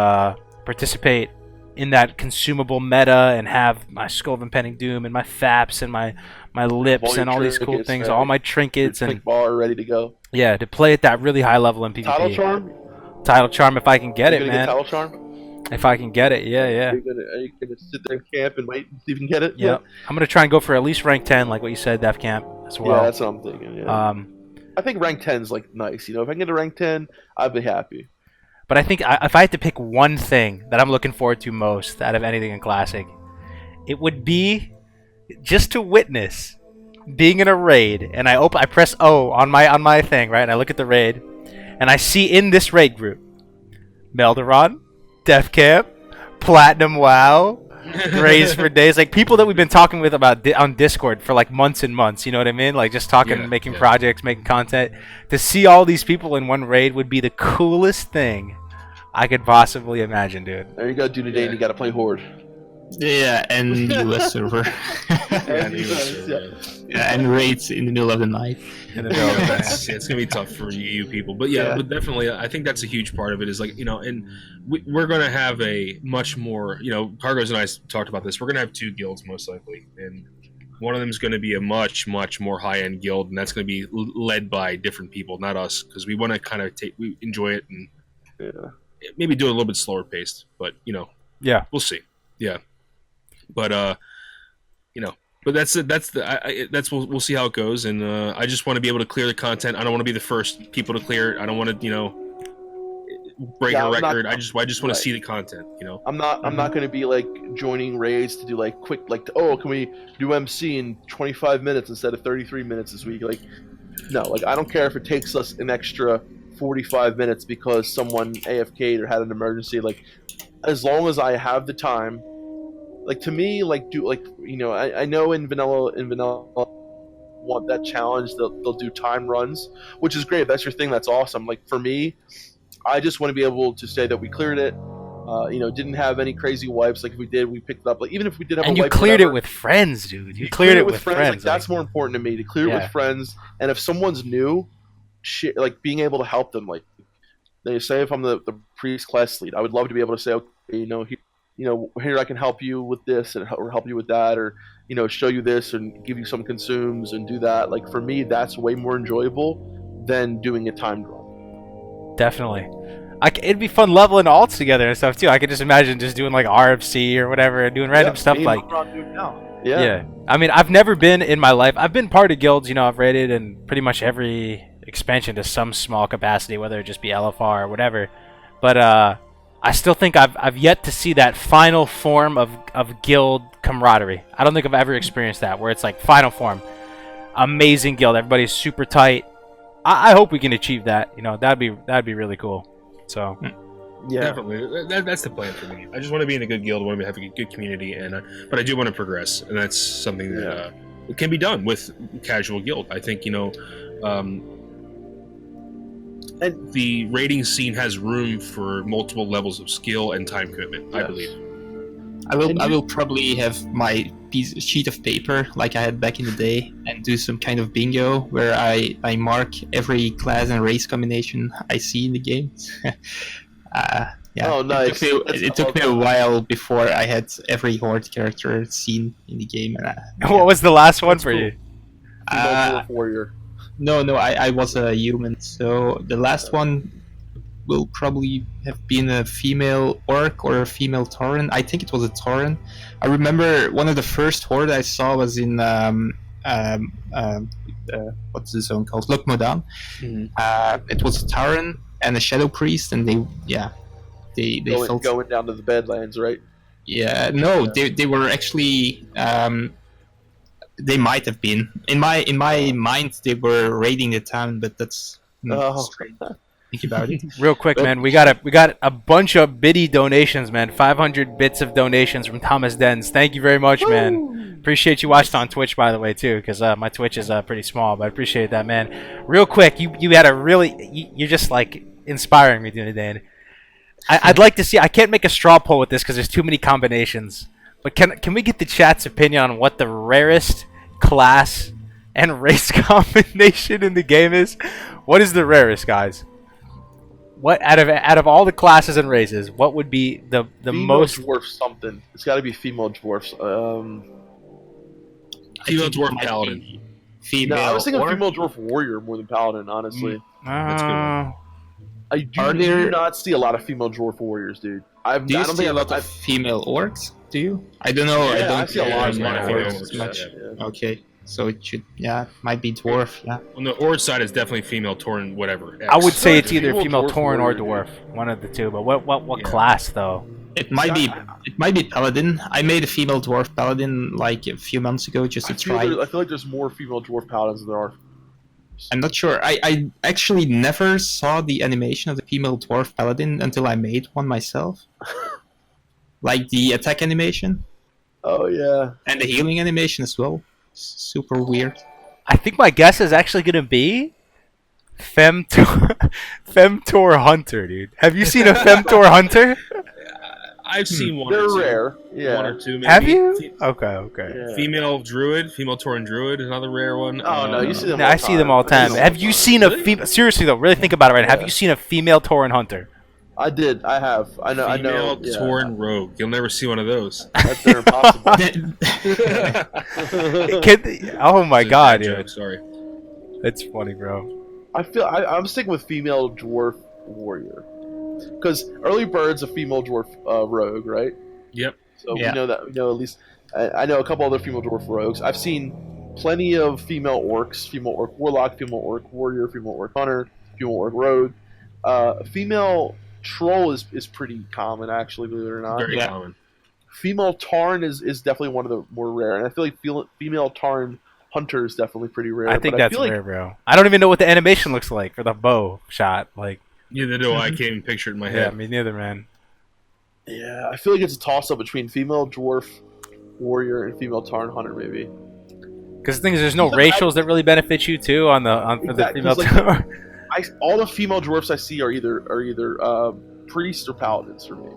participate in that consumable meta and have my Skull of Impending Doom and my FAPs and my lips and all these cool things, all my trinkets and bar ready to go. Yeah, to play at that really high level in PvP. Title charm if I can get it, man. Title charm? If I can get it, yeah. Are you gonna sit there and camp and wait and see if you can get it? Yeah. I'm gonna try and go for at least rank 10, like what you said, Def Camp, as well. Yeah, that's what I'm thinking. Yeah. I think rank 10 is like nice. If I can get a rank 10, I'd be happy. But I think if I had to pick one thing that I'm looking forward to most out of anything in Classic, it would be just to witness being in a raid, and I press O on my thing, right, and I look at the raid, and I see in this raid group, Melderon, Def Camp, Platinum WoW, Graze for Days, like people that we've been talking with about on Discord for like months and months, you know what I mean? Like just talking, making projects, making content. To see all these people in one raid would be the coolest thing I could possibly imagine, dude. There you go, dude. Today you gotta play Horde. Yeah, and US server. And raids in the middle of the night. It's gonna be tough for you people, but but definitely, I think that's a huge part of it. Is like and we're gonna have a much more Kargoz and I talked about this. We're gonna have 2 guilds most likely, and one of them is going to be a much more high end guild, and that's going to be led by different people, not us, because we want to kind of we enjoy it and maybe do it a little bit slower paced, but we'll see. Yeah. But but we'll see how it goes, and I just want to be able to clear the content. I don't want to be the first people to clear it. I don't want to break a record. I just want to see the content. I'm not going to be like joining raids to do like quick can we do MC in 25 minutes instead of 33 minutes this week? No, I don't care if it takes us an extra 45 minutes because someone AFK'd or had an emergency. As long as I have the time. To me, I know in vanilla want that challenge. They'll do time runs, which is great. If that's your thing, that's awesome. For me, I just want to be able to say that we cleared it. Didn't have any crazy wipes. If we did, we picked it up. Even if we did have and a wipe, you cleared it with friends, dude. You cleared it with friends. That's more important to me, to clear it with friends. And if someone's new, being able to help them. They say if I'm the priest class lead, I would love to be able to say, okay, here I can help you with this or help you with that, or show you this and give you some consumes and do that. For me, that's way more enjoyable than doing a timed run. Definitely. It'd be fun leveling alts together and stuff too. I could just imagine just doing RFC or whatever, doing random stuff Yeah. I mean, I've never been in my life. I've been part of guilds. I've raided in pretty much every expansion to some small capacity, whether it just be LFR or whatever. But I still think I've yet to see that final form of guild camaraderie. I don't think I've ever experienced that, where it's final form. Amazing guild. Everybody's super tight. I hope we can achieve that. You know, that'd be really cool. So. Yeah. Definitely, that's the plan for me. I just want to be in a good guild, I want to have a good community, and but I do want to progress, and that's something that it can be done with casual guild. I think and the raiding scene has room for multiple levels of skill and time commitment. Yes. I believe. I will probably have my sheet of paper like I had back in the day, and do some kind of bingo where I mark every class and race combination I see in the game. Yeah. Oh, nice. It took me a while before I had every horde character seen in the game. What was the last one for you? Warrior. No, I was a human. So the last one will probably have been a female orc or a female tauren. I think it was a tauren. I remember one of the first horde I saw was in what's the zone called? Look Modan. Mm-hmm. It was a tauren and a shadow priest, and they going down to the Badlands, right? Yeah, no, they were actually they might have been in my mind they were raiding the town, but that's strange. Think about it. Real quick, man, we got a bunch of biddy donations, man. 500 bits of donations from Thomas Dens. Thank you very much, man. Appreciate you watched on Twitch, by the way, too, because my Twitch is pretty small, but I appreciate that, man. Real quick, you had a really you're just like inspiring me today. I'd like to see. I can't make a straw poll with this because there's too many combinations. But can we get the chat's opinion on what the rarest class and race combination in the game is? What is the rarest, guys? What out of all the classes and races, what would be the most dwarf something? It's got to be female dwarfs. Female dwarf paladin. Female. No, I was thinking female dwarf warrior more than paladin, honestly. That's a good one. I do not see a lot of female dwarf warriors, dude. I don't see a lot of female orcs. Do you? I don't know. Yeah, I see a lot of female orcs. Yeah. Okay, so it should. Yeah, might be dwarf. Yeah. On the orc side, it's definitely female tauren, whatever. I would say it's either female tauren or dwarf, one of the two. But what class though? It might be paladin. I made a female dwarf paladin like a few months ago just to try. I feel like there's more female dwarf paladins than there are. I'm not sure. I actually never saw the animation of the female dwarf paladin until I made one myself. Like the attack animation. Oh yeah. And the healing animation as well. Super weird. I think my guess is actually gonna be Femtor Hunter, dude. Have you seen a Femtor Hunter? I've seen one. They're or two. rare. Yeah. One or two, maybe. Have you? Okay. Yeah. Female druid, female tauren druid is another rare one. Oh no, you see them. I see them all the time. Have you seen a female? Seriously though, really think about it right now. Have you seen a female Tauren Hunter? I did. I have. I know. Female Tauren rogue. You'll never see one of those. That's impossible. Oh my god, dude. Joke, sorry. That's funny, bro. I'm sticking with female dwarf warrior. Because early bird's a female dwarf rogue, right? Yep. So we know that. We know at least. I know a couple other female dwarf rogues. I've seen plenty of female orcs: female orc warlock, female orc warrior, female orc hunter, female orc rogue. Female troll is pretty common, actually, believe it or not. Very common. Female Tarn is definitely one of the more rare, and I feel like female Tarn hunter is definitely pretty rare. I think that's rare, bro. I don't even know what the animation looks like for the bow shot. Like, neither do I. I can't even picture it in my head. Yeah, me neither, man. Yeah, I feel like it's a toss-up between female dwarf warrior and female Tarn hunter, maybe. Because the thing is, there's no racials that really benefit you too for the female Tarn. All the female dwarfs I see are either priests or paladins for me.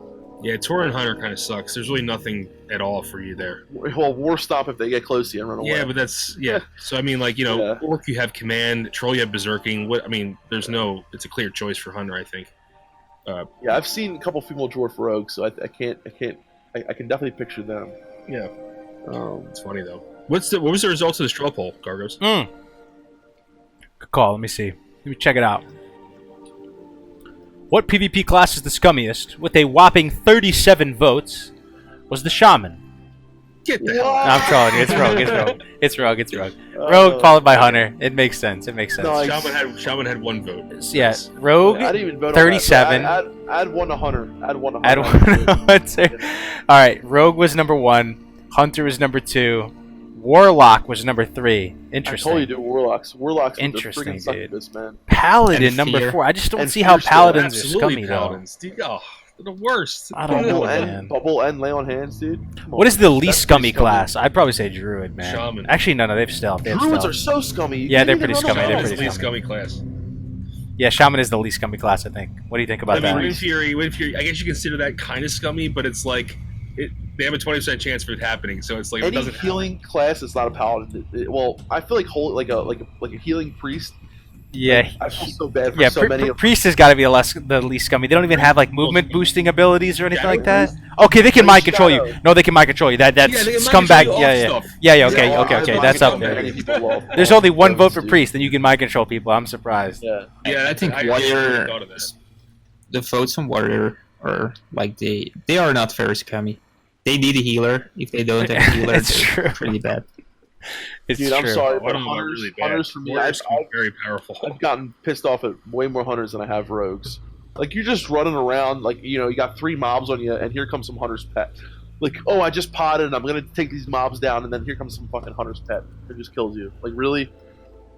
Yeah, Tauren Hunter kind of sucks. There's really nothing at all for you there. Well, war stop if they get close to you and run away. Yeah, but that's So I mean, like, Orc you have command, Troll you have Berserking. It's a clear choice for Hunter, I think. Yeah, I've seen a couple female dwarf rogues, so I can definitely picture them. Yeah. It's funny though. What was the results of the straw poll, Kargoz? Good call. Let me see. Let me check it out. What PvP class is the scummiest, with a whopping 37 votes, was the Shaman. Get the hell out. No, I'm trolling you. It's rogue. Rogue followed by Hunter. It makes sense. Nice. Shaman had one vote. Yeah, Rogue, I didn't even vote 37. Add one to Hunter. Add one to Hunter. Alright, Rogue was number 1. Hunter was number 2. Warlock was number 3. I Interesting. told you, dude, Warlocks. Warlocks are the Interesting, freaking dude. succubus, man. Paladin And number Fear. 4. I just don't And see how Fear still. paladins are Absolutely scummy paladins. Dude, oh, they're the worst. I don't know, man. Bubble and lay on hands, dude. Come though. What on. is the least That's scummy pretty class? I'd probably say druid, man. Shaman. Actually, no, they have stealth. They have Druids are stealth. so scummy. You Yeah, can't they're even pretty run scummy, on they're them. Shaman's pretty the least scummy class. Yeah, shaman is the least scummy class, I think. What do you think about I mean, that? Wind Fury, I guess you consider that kind of scummy, but it's like they have a 20% chance for it happening, so it's like if it Any doesn't healing class is not a paladin. Well, I feel like like a healing priest. Yeah, I feel so bad for yeah. so many of Priest has got to be the least scummy. They don't even have like movement boosting abilities or anything Shadow like that. Okay, they can mind control you. Shadow. No, they can mind control you. That's Yeah, they can mind scumbag. control you Yeah, off yeah, stuff. yeah. Okay, Yeah, okay, I okay. mind That's up control there. many people love There's only one those, vote for dude. priest, and you can mind control people. I'm surprised. Yeah. Yeah, I think never warrior, thought of that. the votes on warrior are like they are not very scummy. They need a healer. If they don't have a healer, It's they're true. pretty bad. It's Dude, I'm true. sorry, One but of them are hunters, really bad. hunters for me, Warriors can be very powerful. I've gotten pissed off at way more hunters than I have rogues. Like, you're just running around, like, you got 3 mobs on you, and here comes some hunter's pet. Like, oh, I just potted, and I'm gonna take these mobs down, and then here comes some fucking hunter's pet. It just kills you. Like, really?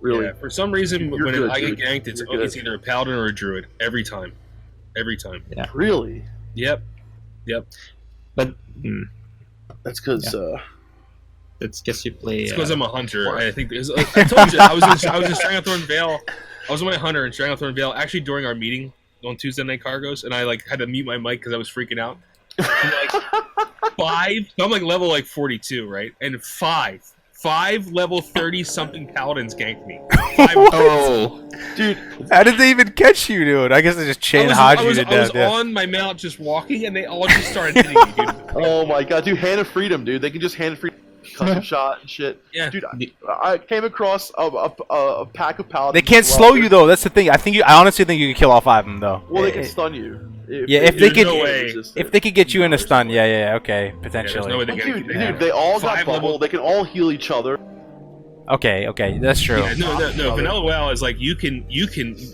Really? Yeah, for some reason, You're when good, I get dude. ganked, it's You're good. either a paladin or a druid every time. Every time. Really? Yep. But That's because, that's guess you play. It's because I'm a hunter. I think I told you I was in Stranglethorn Vale. I was with my hunter in Stranglethorn Vale actually during our meeting on Tuesday night Kargoz, and I like had to mute my mic because I was freaking out. And, like, so I'm like level 42, right? And five level 30 something paladins ganked me. Oh, dude, How did they even catch you, dude? I guess they just chain hodged you to I was death. Yeah. on my mount just walking, and they all just started hitting me, dude. oh my god, dude, Hand of Freedom, dude. They can just Hand of Freedom, custom shot and shit. Yeah. Dude, I came across a pack of paladins. They can't as well. slow you though. That's the thing. I honestly think you could kill all 5 of them though. Well, they can stun you. Yeah, if they There's could, no way. if they could get you in a stun, yeah, okay, Yeah, there's potentially. no way they But ganked dude, me. dude, they all got 5 bubble. level- They can all heal each other. Okay, that's true. Yeah, no. Vanilla WoW is like you can.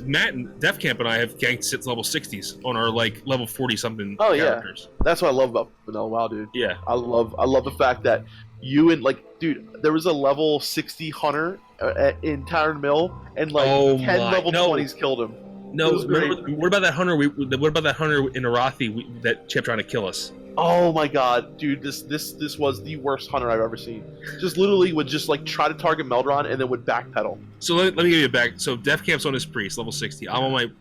Matt and Def Camp and I have ganked level 60s on our like level 40 something Oh, yeah. characters. That's what I love about Vanilla WoW, dude. Yeah. I love the fact that you and dude, there was a level 60 hunter in Tavern Mill, and like Oh 10 my- level no. 20s killed him. No, It was great. what about that hunter? What about that hunter in Arathi that kept trying to kill us? Oh my god, dude, this was the worst hunter I've ever seen. Just literally would just like try to target Meldron and then would backpedal. So let me give you a back. So Def Camp's on his priest, level 60. I'm on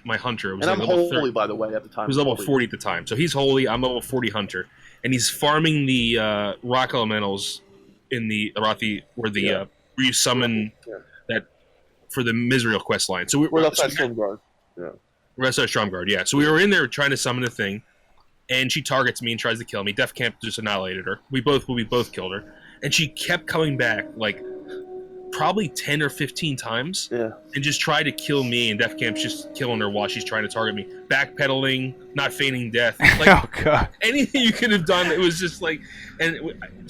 my hunter. It was And like I'm level holy 30. by the way at the time. He was level Holy. 40 at the time. So he's holy. I'm level 40 hunter, and he's farming the rock elementals in the Arathi where the Yeah. where you summon Yeah. that for the Misrael quest line. So We're outside Stormguard. We're outside Stromguard, yeah. So we were in there trying to summon a thing, and she targets me and tries to kill me. Def Camp just annihilated her. We both killed her, and she kept coming back like probably 10 or 15 times, Yeah. and just tried to kill me. And Def Camp's just killing her while she's trying to target me, backpedaling, not feigning death, like Oh god. anything you could have done. It was just like, and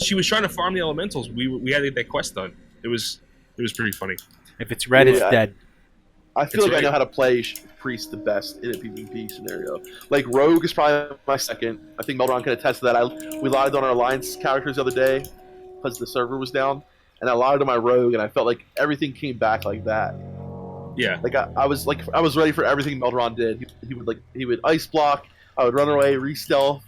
she was trying to farm the elementals. We had to get that quest done. It was pretty funny. If it's red, it's Yeah. dead. I feel It's like I know right. how to play Priest the best in a PvP scenario. Like Rogue is probably my second. I think Meldron can attest to that. We logged on our Alliance characters the other day because the server was down, and I logged on my Rogue, and I felt like everything came back like that. Yeah. Like I was ready for everything Meldron did. He would ice block. I would run away, re-stealth.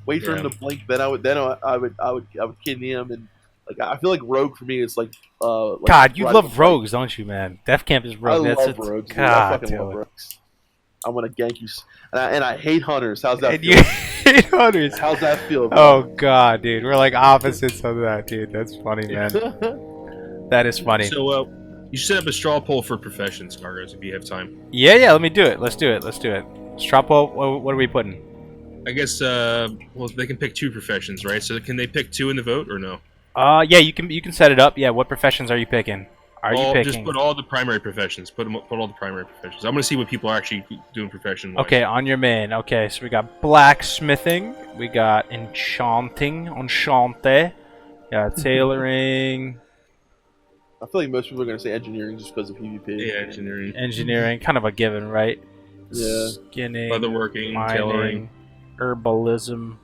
Wait for him to blink. Then I would kidney him, and like I feel like Rogue for me is like. God, you right love up- rogues, don't you, man? Def Camp is I rogue. That's love it. rogues. Dude. I God, fucking love dude. rogues. I'm gonna gank you, and I hate hunters. How's that And feel? you hate hunters. How's that feel? Oh god, dude, we're like opposites of that, dude. That's funny, man. That is funny. So you should set up a straw poll for professions, Kargoz, if you have time. Yeah, let me do it. Let's do it. Straw poll. What are we putting? I guess well they can pick 2 professions, right? So can they pick 2 in the vote or no? Yeah, you can set it up. Yeah, what professions are you picking? Just picking? put all the primary professions. Put all the primary professions. I'm gonna see what people are actually doing profession. Okay, on your main. Okay, so we got blacksmithing, we got enchanting, enchante, got tailoring, I feel like most people are gonna say engineering just because of PvP. Yeah, engineering, engineering, kind of a given, right? Yeah. Skinning, leatherworking, mining, tailoring. herbalism.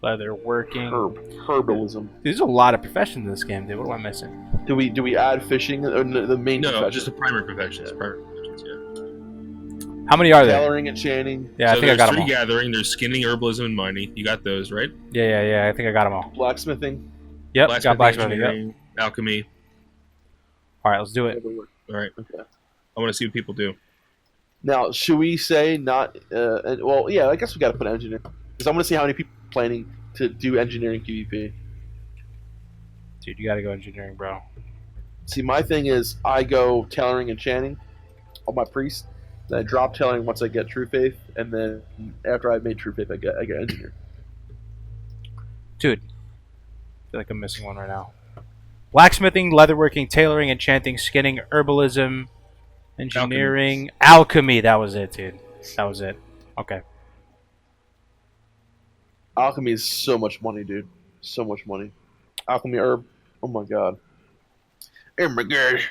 leather working. Herbalism. Dude, there's a lot of professions in this game, dude. What am I missing? Do we add fishing or the main No, profession? just the primary professions. Primary professions, yeah. How many are there? Tailoring, enchanting, Yeah, I So think I got them there's all. three gathering. There's skinning, herbalism, and mining. You got those, right? Yeah. I think I got them all. blacksmithing. Yep, got blacksmithing. Yep. engineering, alchemy. All right, let's do it. All right. Okay. I want to see what people do. Now, should we say not? Well, yeah, I guess we got to put engineering because I want to see how many people are planning to do engineering PvP. Dude, you gotta go engineering, bro. See, my thing is I go tailoring and enchanting on my priest. Then I drop tailoring once I get true faith, and then after I've made true faith, I get engineer. Dude, I feel like I'm missing one right now. Blacksmithing, leatherworking, tailoring, enchanting, skinning, herbalism, engineering, alchemy. That was it, dude. That was it. Okay. Alchemy is so much money, dude. So much money. Alchemy herb. Oh my god. Oh my gosh.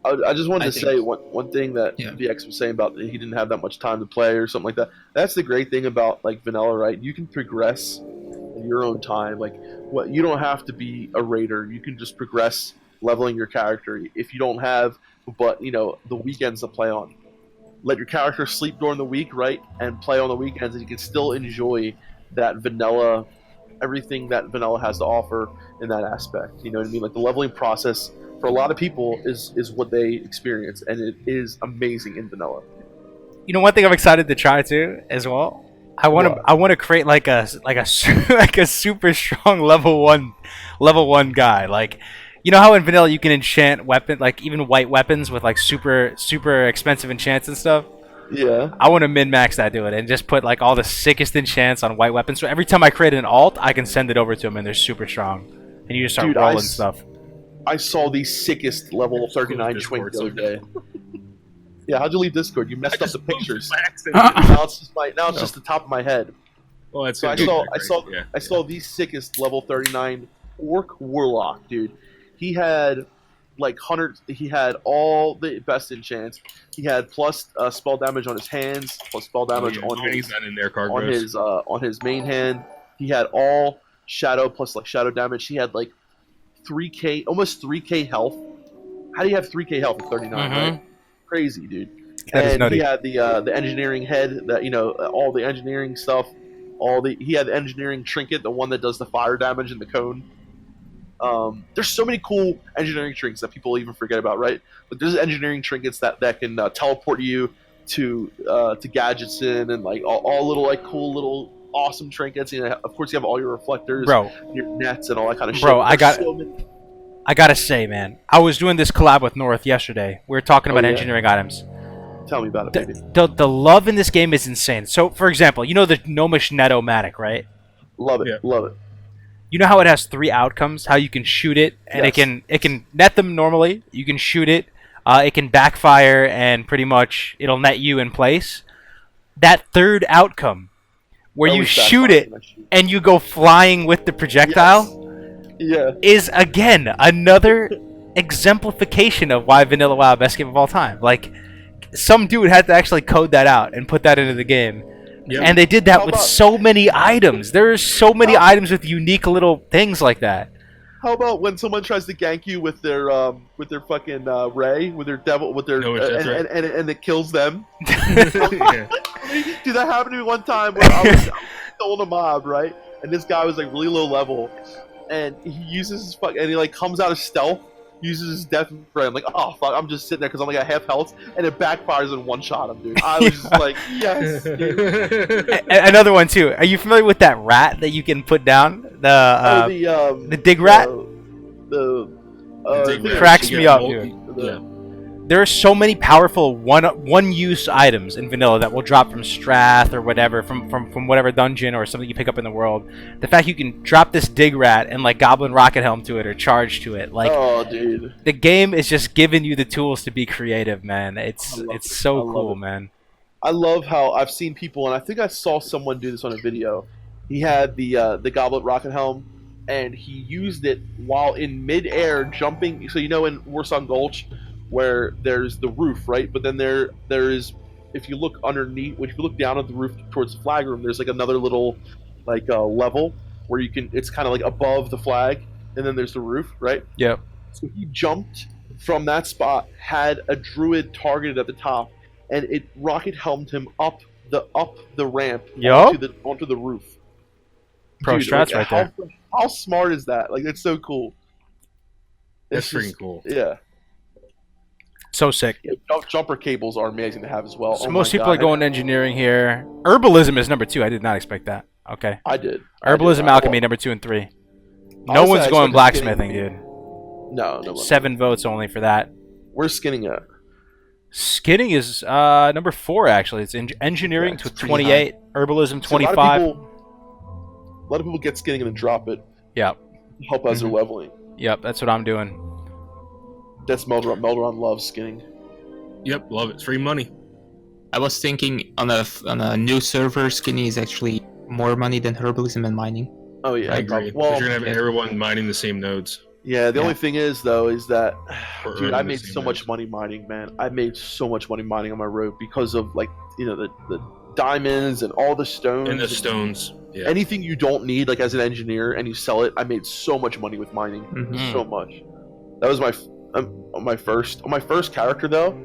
I just wanted I to think- say one thing that Yeah. VX was saying about he didn't have that much time to play or something like that. That's the great thing about like vanilla, right? You can progress in your own time. Like what you don't have to be a raider. You can just progress leveling your character if you don't have but the weekends to play on. Let your character sleep during the week, right? And play on the weekends and you can still enjoy that vanilla everything that vanilla has to offer in that aspect. You know what I mean? Like the leveling process for a lot of people is what they experience, and it is amazing in vanilla. You know, one thing I'm excited to try too, as well. I want to create like a like a super strong level one guy. Like, you know how in vanilla you can enchant weapon, like even white weapons with like super expensive enchants and stuff. Yeah. I want to min-max that, do it, and just put like all the sickest enchants on white weapons. So every time I create an alt, I can send it over to them, and they're super strong. And you just start Dude, rolling stuff. I saw the sickest level 39 twink the other day. Yeah, how'd you leave Discord? You messed up the pictures. Now it's just the top of my head. Well, that's So I good. I saw the sickest level 39 orc warlock, dude. He had like 100. He had all the best enchants. He had plus spell damage on his hands, plus spell damage He's not in there, on Kargoz. on his main hand. He had all shadow plus like shadow damage. He had like 3k, almost 3k health. How do you have 3k health at 39? Right? Crazy, dude. That is And nutty. he had the engineering head that all the engineering stuff. He had the engineering trinket, the one that does the fire damage in the cone. There's so many cool engineering trinkets that people even forget about, right? But there's engineering trinkets that can teleport you to gadgets in, and like all little like cool little awesome trinkets. Of course, you have all your reflectors, Bro, your nets, and all that kind of shit. Bro, I There's got- so many- I gotta say, man, I was doing this collab with North yesterday. We were talking about yeah? engineering items. Tell me about it, baby. The love in this game is insane. So, for example, you know the Gnomish Netomatic, right? Love it, Yeah. love it. You know how it has 3 outcomes? How you can shoot it, and Yes. it can net them normally. You can shoot it. It can backfire, and pretty much it'll net you in place. That third outcome, where you Always shoot backfires it when I shoot. and you go flying with the projectile, Yeah. is again another exemplification of why Vanilla WoW best game of all time. Like, some dude had to actually code that out and put that into the game. Yep. And they did that How with about- so many items. There's so many items with unique little things like that. How about when someone tries to gank you with their fucking ray, with their devil, with their No, that's right. and it kills them? Yeah. Dude, that happened to me one time where I was killing a mob, right? And this guy was like really low level, and he uses his and he like comes out of stealth, uses his death ray. I'm like, oh fuck, I'm just sitting there because I'm like at half health, and it backfires and one shot him, dude. I was just like, yes, dude. Another one too. Are you familiar with that rat that you can put down? The dig rat? The Dig rat. cracks You me get up, multi- dude. Yeah. There are so many powerful one-use items in vanilla that will drop from Strath or whatever, from whatever dungeon or something you pick up in the world. The fact you can drop this dig rat and like Goblin Rocket Helm to it or charge to it, like oh, dude. the game is just giving you the tools to be creative, man. It's I love it's it. so I love cool, it. man. I love how I've seen people, and I think I saw someone do this on a video. He had the Goblet Rocket Helm, and he used it while in midair jumping. So in Warsong Gulch, where there's the roof, right? But then there is, if you look underneath, if you look down at the roof towards the flag room, there's like another little like level where you can. It's kind of like above the flag, and then there's the roof, right? Yep. So he jumped from that spot, had a druid targeted at the top, and it rocket helmed him up the ramp Yup. onto the roof. Pro Dude, strats right there. How smart is that? Like, it's so cool. That's It's freaking just- cool. Yeah. So sick. Yeah, jumper cables are amazing to have as well. So Oh most my people God. are going to engineering here. Herbalism is number 2. I did not expect that. Okay. I did. Herbalism, alchemy, number 2 and 3. No Honestly, one's I going expected blacksmithing, skinning. dude. No. 7 votes only for that. Where's skinning at? Skinning is number 4 actually. It's engineering Yeah, to it's pretty 28, herbalism See, 25. A lot of people get skinning and then drop it. Yep. Help as they're leveling. Yep, that's what I'm doing. That's Melderon loves skinning. Yep, love it. It's free money. I was thinking on a new server, skinny is actually more money than herbalism and mining. Oh yeah, I agree. Well, Because you're gonna have everyone mining the same nodes. yeah. The Yeah. only thing is though, is that Or dude, earning I the made same so nodes. much money mining, man. I made so much money mining on my road because of like the diamonds and all the stones. And the stones. Yeah. Anything you don't need, like as an engineer, and you sell it. I made so much money with mining. Mhm. So much. That was on my first character though.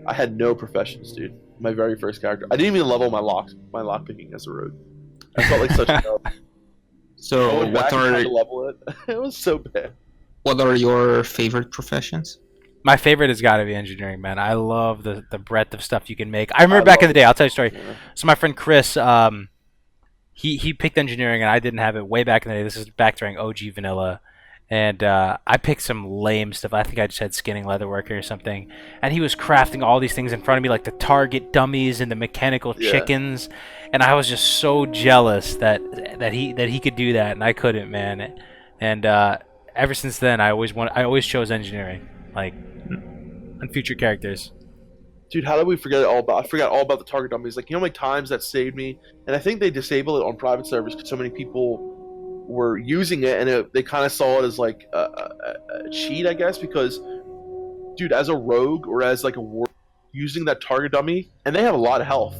I had no professions, dude. My very first character. I didn't even level my lock picking as a road. I felt like such a dub. I So went back what and tried are to level it. It was so bad. your favorite professions? My favorite has got to be engineering, man. I love the breadth of stuff you can make. I remember back in the day, I'll tell you a story. Yeah. So my friend Chris, he picked engineering and I didn't have it way back in the day. This is back during OG vanilla. And I picked some lame stuff. I think I just had skinning leatherworker or something. And he was crafting all these things in front of me, like the target dummies and the mechanical Yeah. chickens. And I was just so jealous that he could do that and I couldn't, man. And ever since then, I always chose engineering, like on future characters. Dude, how did we forget it all about? I forgot all about the target dummies. Like, you know how many times that saved me? And I think they disable it on private servers because so many people were using it, and they kind of saw it as like a cheat, I guess. Because, dude, as a rogue or as like a war, using that target dummy, and they have a lot of health.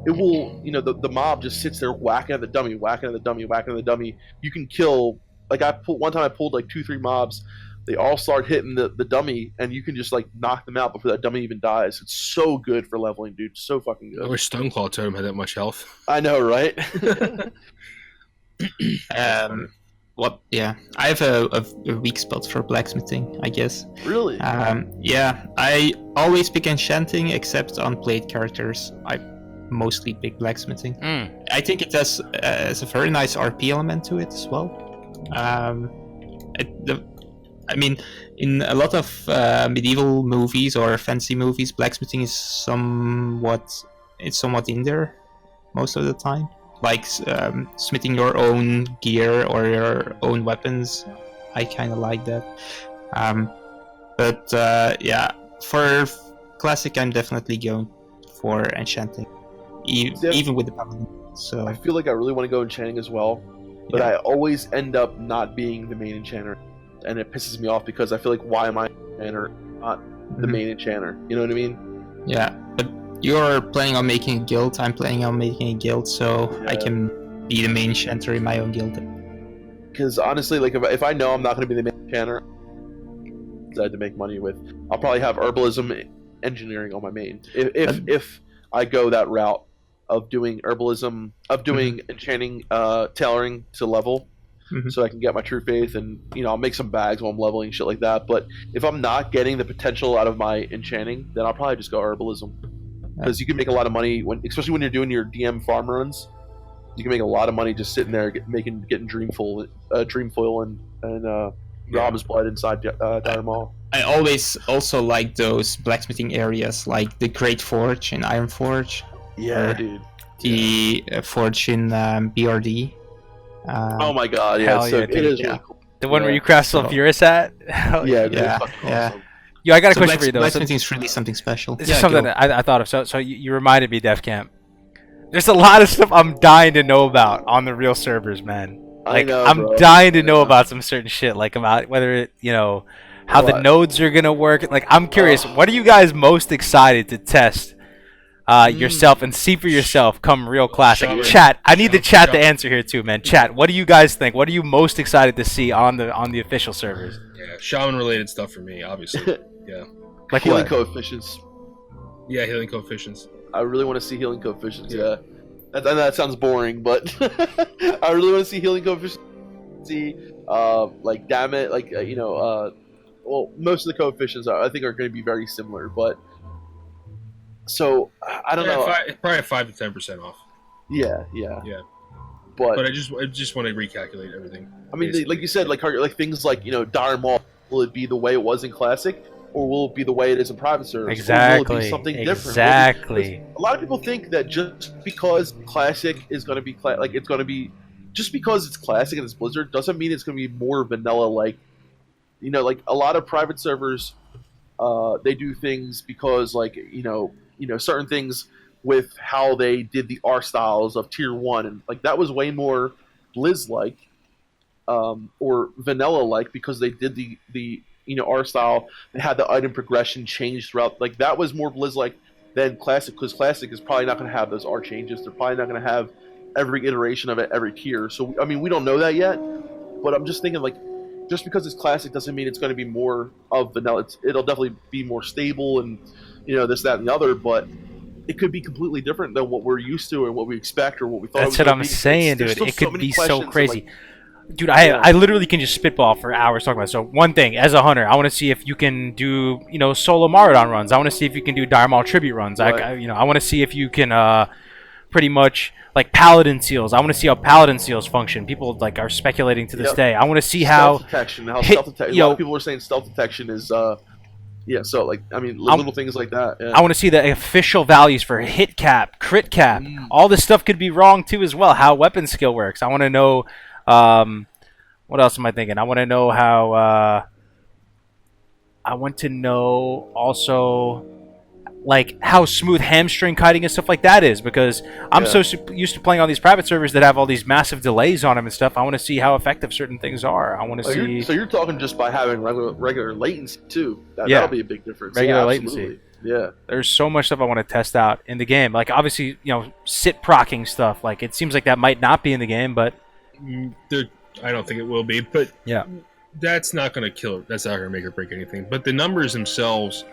It will, the mob just sits there whacking at the dummy, whacking at the dummy, whacking at the dummy. You can kill. Like one time I pulled like 2-3 mobs. They all start hitting the dummy, and you can just like knock them out before that dummy even dies. It's so good for leveling, dude. So fucking I good. wish Stoneclaw Totem had that much health. I know, right? What? Yeah, I have a weak spot for blacksmithing, I guess. Really? Yeah, I always pick enchanting except on played characters. I mostly pick blacksmithing. I think it has a very nice RP element to it as well. I mean, in a lot of medieval movies or fantasy movies, blacksmithing is somewhat in there most of the time. Like smithing your own gear or your own weapons. I kind of like that. But yeah, for classic, I'm definitely going for enchanting, even with the paladin. So I feel like I really want to go enchanting as well, but Yeah. I always end up not being the main enchanter, and it pisses me off because I feel like, why am I enchanter, not the Mhm. main enchanter? You know what I mean? Yeah, but you're planning on making a guild. I'm planning on making a guild, so I Yeah. can be the main enchanter in my own guild. Because honestly, like if I know I'm not going to be the main enchanter, I had to make money with, I'll probably have herbalism, engineering on my main. If I go that route of doing herbalism, of doing enchanting, tailoring to level, Mhm. so I can get my true faith, and I'll make some bags while I'm leveling, shit like that. But if I'm not getting the potential out of my enchanting, then I'll probably just go herbalism, because you can make a lot of money especially when you're doing your DM farm runs. You can make a lot of money just sitting there getting dream foil and Rob's blood inside Dire Maul. I always also like those blacksmithing areas, like the Great Forge in Iron Forge, Yeah, Or- dude. the Forge in BRD. Oh my god, yeah, Hell so yeah, it dude. is Yeah. really cool. The one where Yeah. you craft So- Sulfurous at? Hell Yeah, dude, Yeah, it's fucking yeah. awesome. Yo, I got a So question for you though. So blacksmithing is really something special. this Yeah, is something go. that I thought of. So you reminded me, Def Camp. There's a lot of stuff I'm dying to know about on the real servers, man. I know, I'm bro. dying to know Yeah. about some certain shit, like about whether it, how the What? nodes are gonna work. Like, I'm curious, what are you guys most excited to test yourself and see for yourself come real classic. Shaman. Chat, I need the chat to Shaman. answer here too, man. Chat, what do you guys think? What are you most excited to see on the official servers? Yeah, shaman related stuff for me, obviously. Yeah. Like Healing what? coefficients. Yeah, healing coefficients. I really want to see healing coefficients. Yeah. Yeah, that sounds boring, but I really want to see healing coefficients. See, like damage, like well, most of the coefficients I think are going to be very similar, but so I don't know. Probably 5 to 10% off. Yeah. Yeah. But But I just want to recalculate everything. I mean, basically. like you said, like things like Dire Maul, will it be the way it was in Classic, or will it be the way it is in private servers? Or will it Exactly. be something different? Exactly. A lot of people think that just because Classic is going to be just because it's Classic and it's Blizzard doesn't mean it's going to be more vanilla. Like like a lot of private servers, they do things because certain things with how they did the R styles of Tier 1, and like that was way more Blizz-like, or vanilla-like, because they did the R style and had the item progression change throughout. Like that was more Blizz-like than Classic, because Classic is probably not going to have those R changes. They're probably not going to have every iteration of it every tier. So I mean, we don't know that yet, but I'm just thinking, like, just because it's Classic doesn't mean it's going to be more of vanilla. It'll definitely be more stable and this, that, and the other, but it could be completely different than what we're used to and what we expect or what we thought. That's it was what gonna I'm be. saying, There's dude. still It could many be so questions and, crazy. like, Dude, I literally can just spitball for hours talking about it. So one thing, as a hunter, I want to see if you can do solo Maraudon runs. I want to see if you can do Dire Maul tribute runs. Right. I want to see if you can pretty much like Paladin seals. I want to see how Paladin seals function. People like are speculating to this Yep. day. I want to see how stealth detection. How hit- stealth detection. A lot yo- of people were saying stealth detection is yeah. So like I mean, I'm- little things like that. Yeah. I want to see the official values for hit cap, crit cap. Mm. All this stuff could be wrong too as well. How weapon skill works. I want to know. What else am I thinking? I want to know how. I want to know also, like how smooth hamstring kiting and stuff like that is, because I'm Yeah. so used to playing on these private servers that have all these massive delays on them and stuff. I want to see how effective certain things are. I want to see. So you're talking just by having regular latency too. Yeah. That'll be a big difference. Regular Yeah, latency. absolutely. Yeah. There's so much stuff I want to test out in the game. Like obviously, sit procking stuff. Like it seems like that might not be in the game, but I don't think it will be, but yeah. that's not going to kill it. That's not going to make or break anything. But the numbers themselves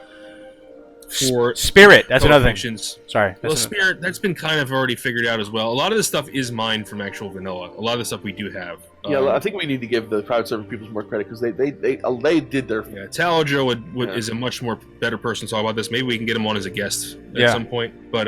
for Spirit. That's another thing. coefficients- Sorry. Well, That's another- Spirit, that's been kind of already figured out as well. A lot of the stuff is mined from actual vanilla. A lot of the stuff we do have. Yeah, I think we need to give the private server people more credit because they did their. Yeah, Talajo Yeah. is a much more better person to talk about this. Maybe we can get him on as a guest at Yeah. some point. But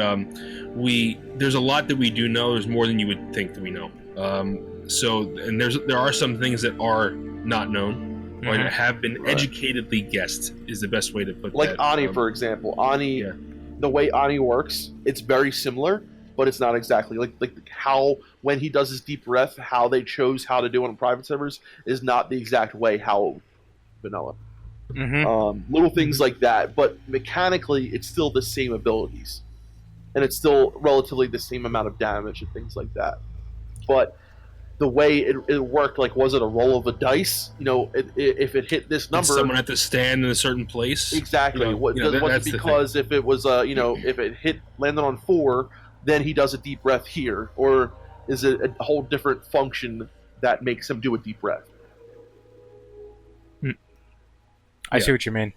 there's a lot that we do know. There's more than you would think that we know. And there are some things that are not known or Mhm. that have been Right. educatedly guessed is the best way to put Like that. Ani, for example. Ani, yeah. the way Ani works, it's very similar, but it's not exactly like how when he does his deep breath, how they chose how to do it on private servers is not the exact way how vanilla. Mhm. Little things like that, but mechanically, it's still the same abilities, and it's still relatively the same amount of damage and things like that. But the way it worked, like, was it a roll of a dice? If it hit this Did number, someone at to stand in a certain place. exactly. Was that's it the because if it was if it landed on 4, then he does a deep breath here, or is it a whole different function that makes him do a deep breath? I see what you mean.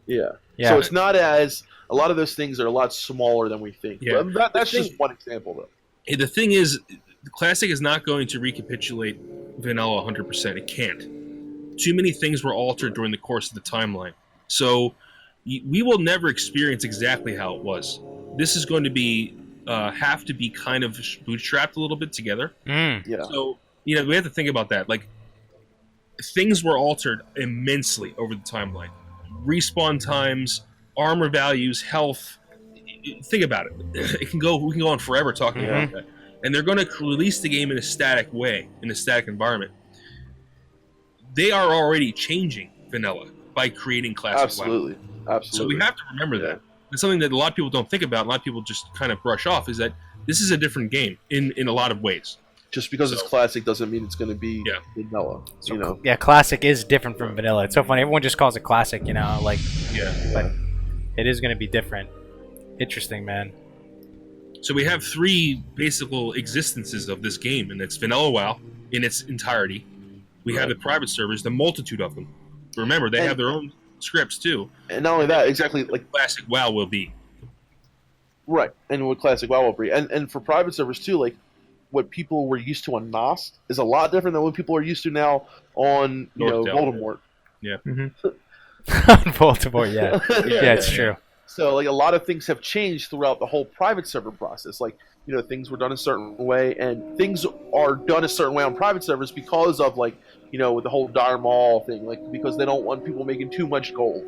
Yeah. Yeah. So it's not as a lot of those things are a lot smaller than we think. Yeah. But that's just one example, though. The thing is, the Classic is not going to recapitulate vanilla 100%. It can't. Too many things were altered during the course of the timeline. So we will never experience exactly how it was. This is going to be have to be kind of bootstrapped a little bit together. Mm. Yeah. So we have to think about that. Like, things were altered immensely over the timeline. Respawn times, armor values, health. Think about it. We can go on forever talking about that. And they're going to release the game in a static way, in a static environment. They are already changing vanilla by creating Classic WoW. Absolutely. So we have to remember that. It's something that a lot of people don't think about. A lot of people just kind of brush off. Is that this is a different game in a lot of ways. Just because it's So- classic doesn't mean it's going to be Yeah. vanilla. Yeah, classic is different from vanilla. It's so funny. Everyone just calls it classic, like Yeah. but it is going to be different. Interesting, man. So we have 3 basic existences of this game, and it's vanilla WoW in its entirety. We have the private servers, the multitude of them. Remember, they have their own scripts too. And not only that, exactly like classic WoW will be. Right, and what classic WoW will be, and for private servers too, like what people were used to on Nost is a lot different than what people are used to now on Voldemort. Yeah. Baltimore, yeah. Yeah, it's true. So like a lot of things have changed throughout the whole private server process. Like, things were done a certain way, and things are done a certain way on private servers because of like, with the whole Dire Maul thing, like because they don't want people making too much gold.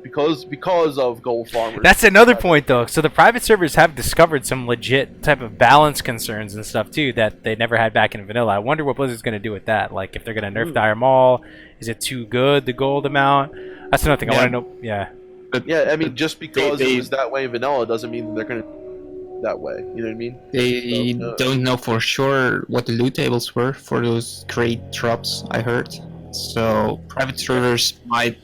Because of gold farmers. That's another point, though. So the private servers have discovered some legit type of balance concerns and stuff too that they never had back in vanilla. I wonder what Blizzard's going to do with that. Like, if they're going to nerf Dire Maul, is it too good, the gold amount? That's another thing I want to know. Yeah. Yeah, I mean, just because it was that way in vanilla doesn't mean they're going to that way. You know what I mean? They don't know for sure what the loot tables were for those great drops, I heard. So private servers might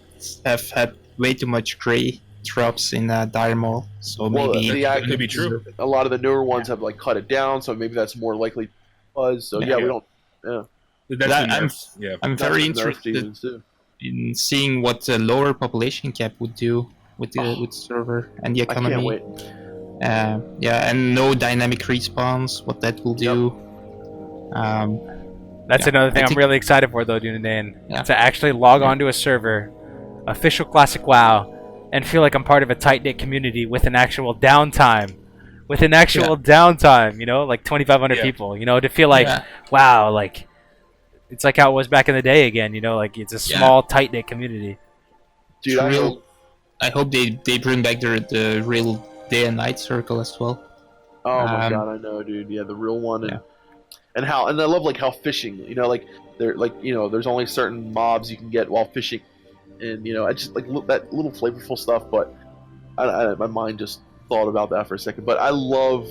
have had way too much gray drops in Dire Maul. So maybe it could be true. A lot of the newer ones have like cut it down, so maybe that's more likely. So we don't. Yeah. I'm very interested in seeing what the lower population cap would do with the server and the economy. I can't wait. And no dynamic respawns, what that will do. That's another thing I'm really excited for, though, Dunedain. To actually log onto a server, official classic WoW, and feel like I'm part of a tight-knit community with an actual downtime. Downtime, like 2,500 people, to feel like, wow, like, it's like how it was back in the day again, like it's a small, tight-knit community. Dude, I hope they bring back the real day and night circle as well. Oh my god, I know, dude. Yeah, the real one, and I love like how fishing, like there's only certain mobs you can get while fishing, and I just like that little flavorful stuff. But my mind just thought about that for a second. But I love,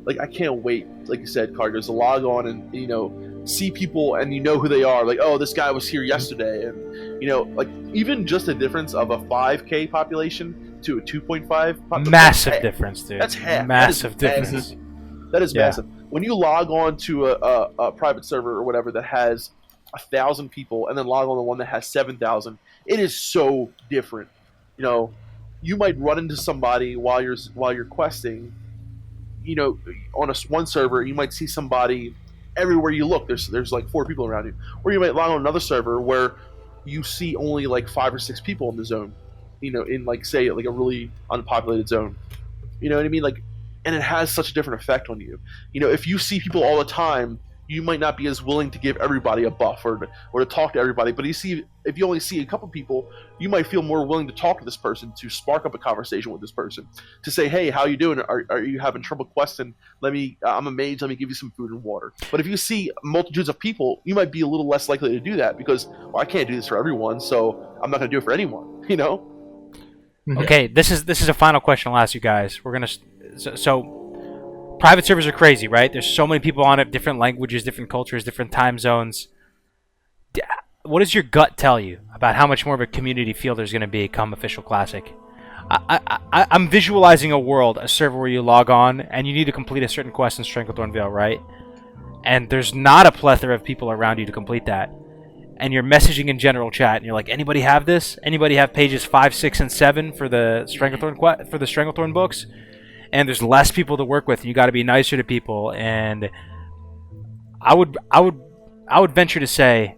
like, I can't wait, like you said, Kargoz, to log on and see people and who they are. Like, oh, this guy was here yesterday, and like even just a difference of a 5K population to a 2.5 population. Massive difference, dude. That's half. Massive difference. That is massive. When you log on to a private server or whatever that has 1,000 people, and then log on to one that has 7,000, it is so different. You might run into somebody while you're questing. On one server, you might see somebody everywhere you look. There's like 4 people around you. Or you might log on another server where you see only like 5 or 6 people in the zone. In like, say, like a really unpopulated zone. You know what I mean? Like, and it has such a different effect on you. If you see people all the time, you might not be as willing to give everybody a buff or to talk to everybody. But if you only see a couple people, you might feel more willing to talk to this person, to spark up a conversation with this person, to say, hey, how you doing? Are you having trouble questing? I'm a mage. Let me give you some food and water. But if you see multitudes of people, you might be a little less likely to do that because, well, I can't do this for everyone, so I'm not going to do it for anyone. Okay, this is a final question I'll ask you guys. We're gonna so private servers are crazy, right? There's so many people on it, different languages, different cultures, different time zones. What does your gut tell you about how much more of a community feel there's going to be come official classic? I'm visualizing a server where you log on and you need to complete a certain quest in Stranglethorn Vale, right? And there's not a plethora of people around you to complete that. And you're messaging in general chat, and you're like, anybody have this? Anybody have pages 5, 6, and 7 for the Stranglethorn books? And there's less people to work with, and you got to be nicer to people. And I would venture to say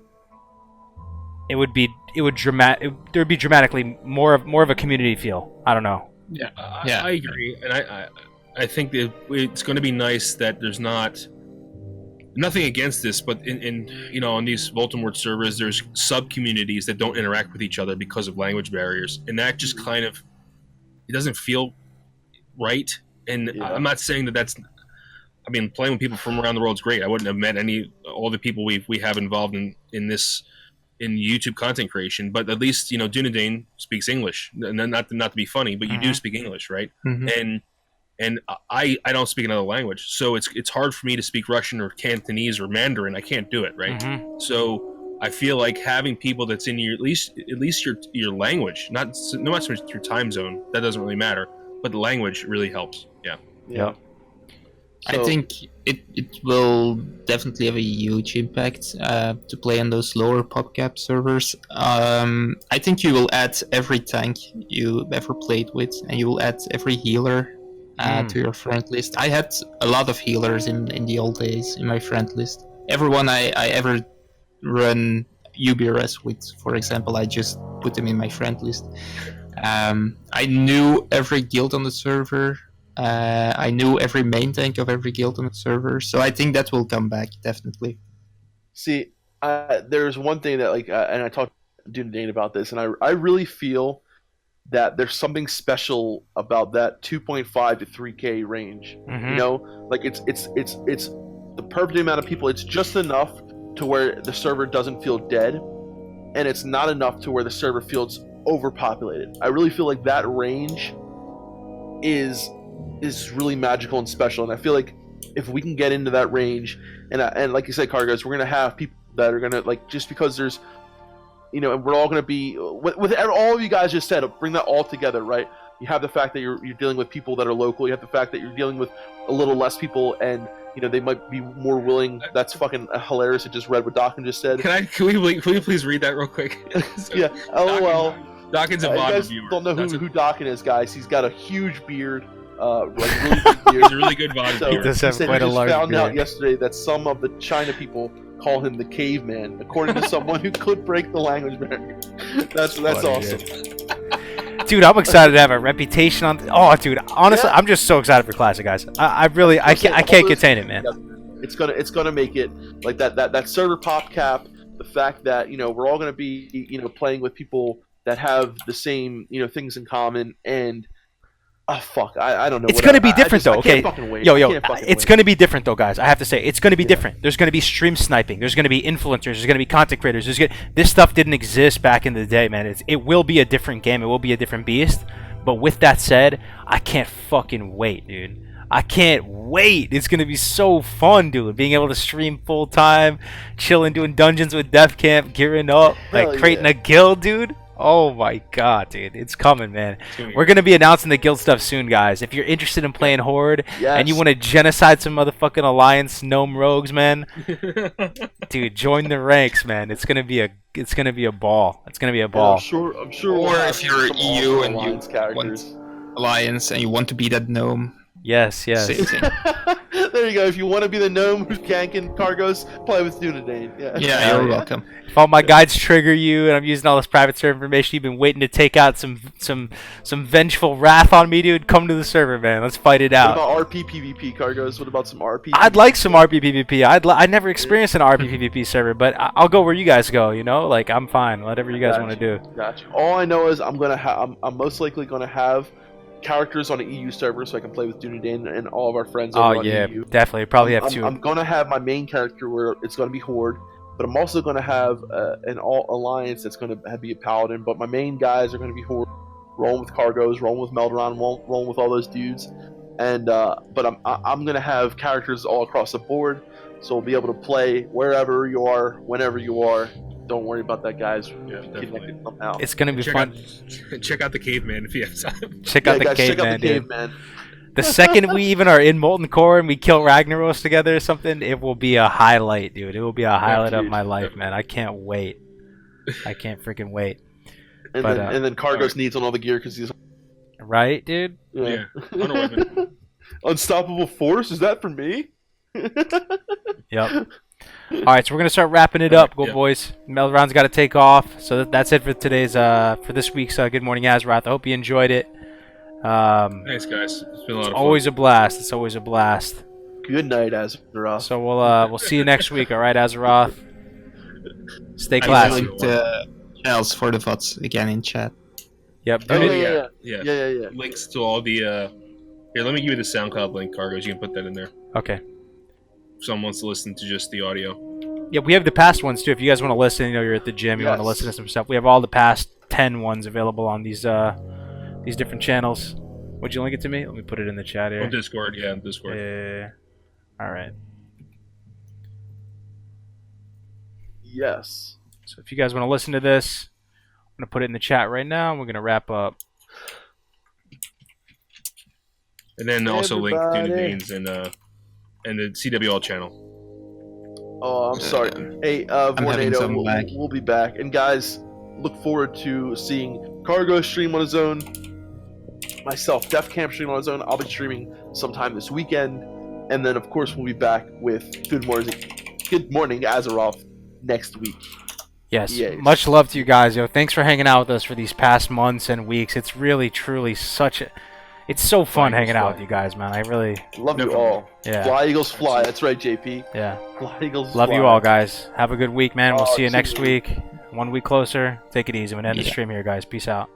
there would be dramatically more of a community feel. I don't know. Yeah, I agree, and I think that it's going to be nice that there's nothing against this, but on these Voldemort servers, there's sub communities that don't interact with each other because of language barriers, and that just kind of, it doesn't feel right. And I'm not saying that's. I mean, playing with people from around the world is great. I wouldn't have met all the people we have involved in YouTube content creation, but at least Dunedain speaks English, and not to be funny, but you do speak English, right? And I don't speak another language, so it's hard for me to speak Russian or Cantonese or Mandarin. I can't do it, right? So I feel like having people that's in at least your language, not so much your time zone, that doesn't really matter, but the language really helps. Yeah. Yeah. I So- think it will definitely have a huge impact to play on those lower PopCap servers. I think you will add every tank you ever played with, and you will add every healer to your friend list. I had a lot of healers in the old days in my friend list. Everyone I ever run UBRS with, for example, I just put them in my friend list. I knew every guild on the server. I knew every main tank of every guild on the server, so I think that will come back definitely. See, there's one thing that and I talked to Dude Dane about this, and I really feel that there's something special about that 2.5 to 3K range. Mhm. You know, like it's the perfect amount of people. It's just enough to where the server doesn't feel dead, and it's not enough to where the server feels overpopulated. I really feel like that range is really magical and special, and I feel like if we can get into that range, and like you said, Kargoz, we're gonna have people that are gonna like, just because there's, you know, and we're all gonna be with all of you guys just said, bring that all together, right? You have the fact that you're dealing with people that are local. You have the fact that you're dealing with a little less people, and you know they might be more willing. That's fucking hilarious. I just read what Dokken just said. Can we please read that real quick? Yeah. LOL. Dokken's a You VOD guys reviewer. don't know That's who Dokken is, guys. He's got a huge beard, like really big beard. He's a really good VOD So He viewer. does have said quite he a just large found out beard. yesterday that some of the China people call him the caveman, according to someone who could break the language barrier. That's Funny, awesome. Dude, I'm excited to have a reputation on. Oh, dude, honestly, Yeah. I'm just so excited for Classic, guys. I really, I can't contain it, man. It's gonna make it like that server pop cap. The fact that, you know, we're all gonna be, you know, playing with people that have the same, you know, things in common, and fuck, I don't know. It's gonna be different I though. can't Okay, fucking wait. yo, I can't fucking it's wait. gonna be different though, guys. I have to say, it's gonna be Yeah. different. There's gonna be stream sniping. There's gonna be influencers. There's gonna be content creators. This stuff didn't exist back in the day, man. It will be a different game. It will be a different beast. But with that said, I can't fucking wait, dude. I can't wait. It's gonna be so fun, dude. Being able to stream full time, chilling, doing dungeons with Death Camp, gearing up, Hell like creating yeah. a guild, dude. Oh my god, dude, it's coming, man. It's We're gonna be announcing the guild stuff soon, guys. If you're interested in playing Horde and you Yes. want to genocide some motherfucking Alliance gnome rogues, man, dude, join the ranks, man. It's gonna be a ball. It's gonna be a And ball. I'm sure. Or we'll have if you're some EU awesome and you Alliance characters. Alliance and you want to be that gnome, Yes. same thing. There you go. If you want to be the gnome who's ganking Kargoz, play with Dunedain. Yeah. Yeah, you're welcome. If all my guides trigger you and I'm using all this private server information, you've been waiting to take out some vengeful wrath on me, dude. Come to the server, man. Let's fight it What out. about RP PvP, Kargoz? What about some RP? I'd like some RP PvP. I never experienced an RP PvP server, but I'll go where you guys go. You know, like I'm fine. Whatever you guys want to do. Gotcha. All I know is I'm most likely gonna have characters on an EU server so I can play with Dunedain and all of our friends over Oh on yeah, EU. definitely. Probably have I'm, two. I'm gonna have my main character where it's gonna be Horde, but I'm also gonna have an all alliance that's gonna be a paladin. But my main guys are gonna be Horde, rolling with Kargoz, rolling with Melderon, rolling with all those dudes. And but I'm gonna have characters all across the board, so we'll be able to play wherever you are, whenever you are. Don't worry about that, guys. Yeah, Connected somehow. It's gonna be fun. Check out the caveman if you have time. Check out the guys, check caveman, out the dude. caveman. The second we even are in Molten Core and we kill Ragnaros together or something, it will be a highlight, dude. It will be a highlight of dude. my life, man. I can't wait. I can't freaking wait. And But, then Kargoz needs on all the gear because he's Right, dude? Yeah. On a weapon. Unstoppable Force. Is that for me? Yep. All right, so we're gonna start wrapping it up, go Yeah. boys. Melron's got to take off, so that's it for today's for this week's Good Morning Azeroth. I hope you enjoyed it. Thanks, guys. It's been a lot of fun. Always a blast. It's always a blast. Good night, Azeroth. So we'll see you next week. All right, Azeroth. Stay I classy. linked Charles for the VODs again in chat. Yep. Oh, Do it. yeah. Yeah. Links to all the. Here, let me give you the SoundCloud link, Kargoz. You can put that in there. Okay. If someone wants to listen to just the audio. Yeah, we have the past ones too. If you guys want to listen, you know, you're at the gym, you want to Yes. listen to some stuff. We have all the past 10 ones available on these different channels. Would you link it to me? Let me put it in the chat On here. Discord, yeah, Discord. Yeah. All right. Yes. So if you guys want to listen to this, I'm gonna put it in the chat right now. We're gonna wrap up. And then also link Everybody. Tuna Danes and the CWL channel. Oh, I'm sorry. Hey, having some Vornado, lag. we'll be back. And guys, look forward to seeing Kargoz stream on his own. Myself, Def Camp stream on his own. I'll be streaming sometime this weekend. And then, of course, we'll be back with Good Morning Azeroth next week. Yes, Yes. much love to you guys. Yo, thanks for hanging out with us for these past months and weeks. It's really, truly it's so fun Fly, hanging out fly. with you guys, man. I really, Love you Definitely. all. yeah, Fly, Eagles, fly. That's right, JP. yeah. Fly, Eagles, Love fly. you all, guys. Have a good week, man. We'll Oh, see you next too. week. 1 week closer. Take it easy. I'm gonna end the Yeah. stream here, guys. Peace out.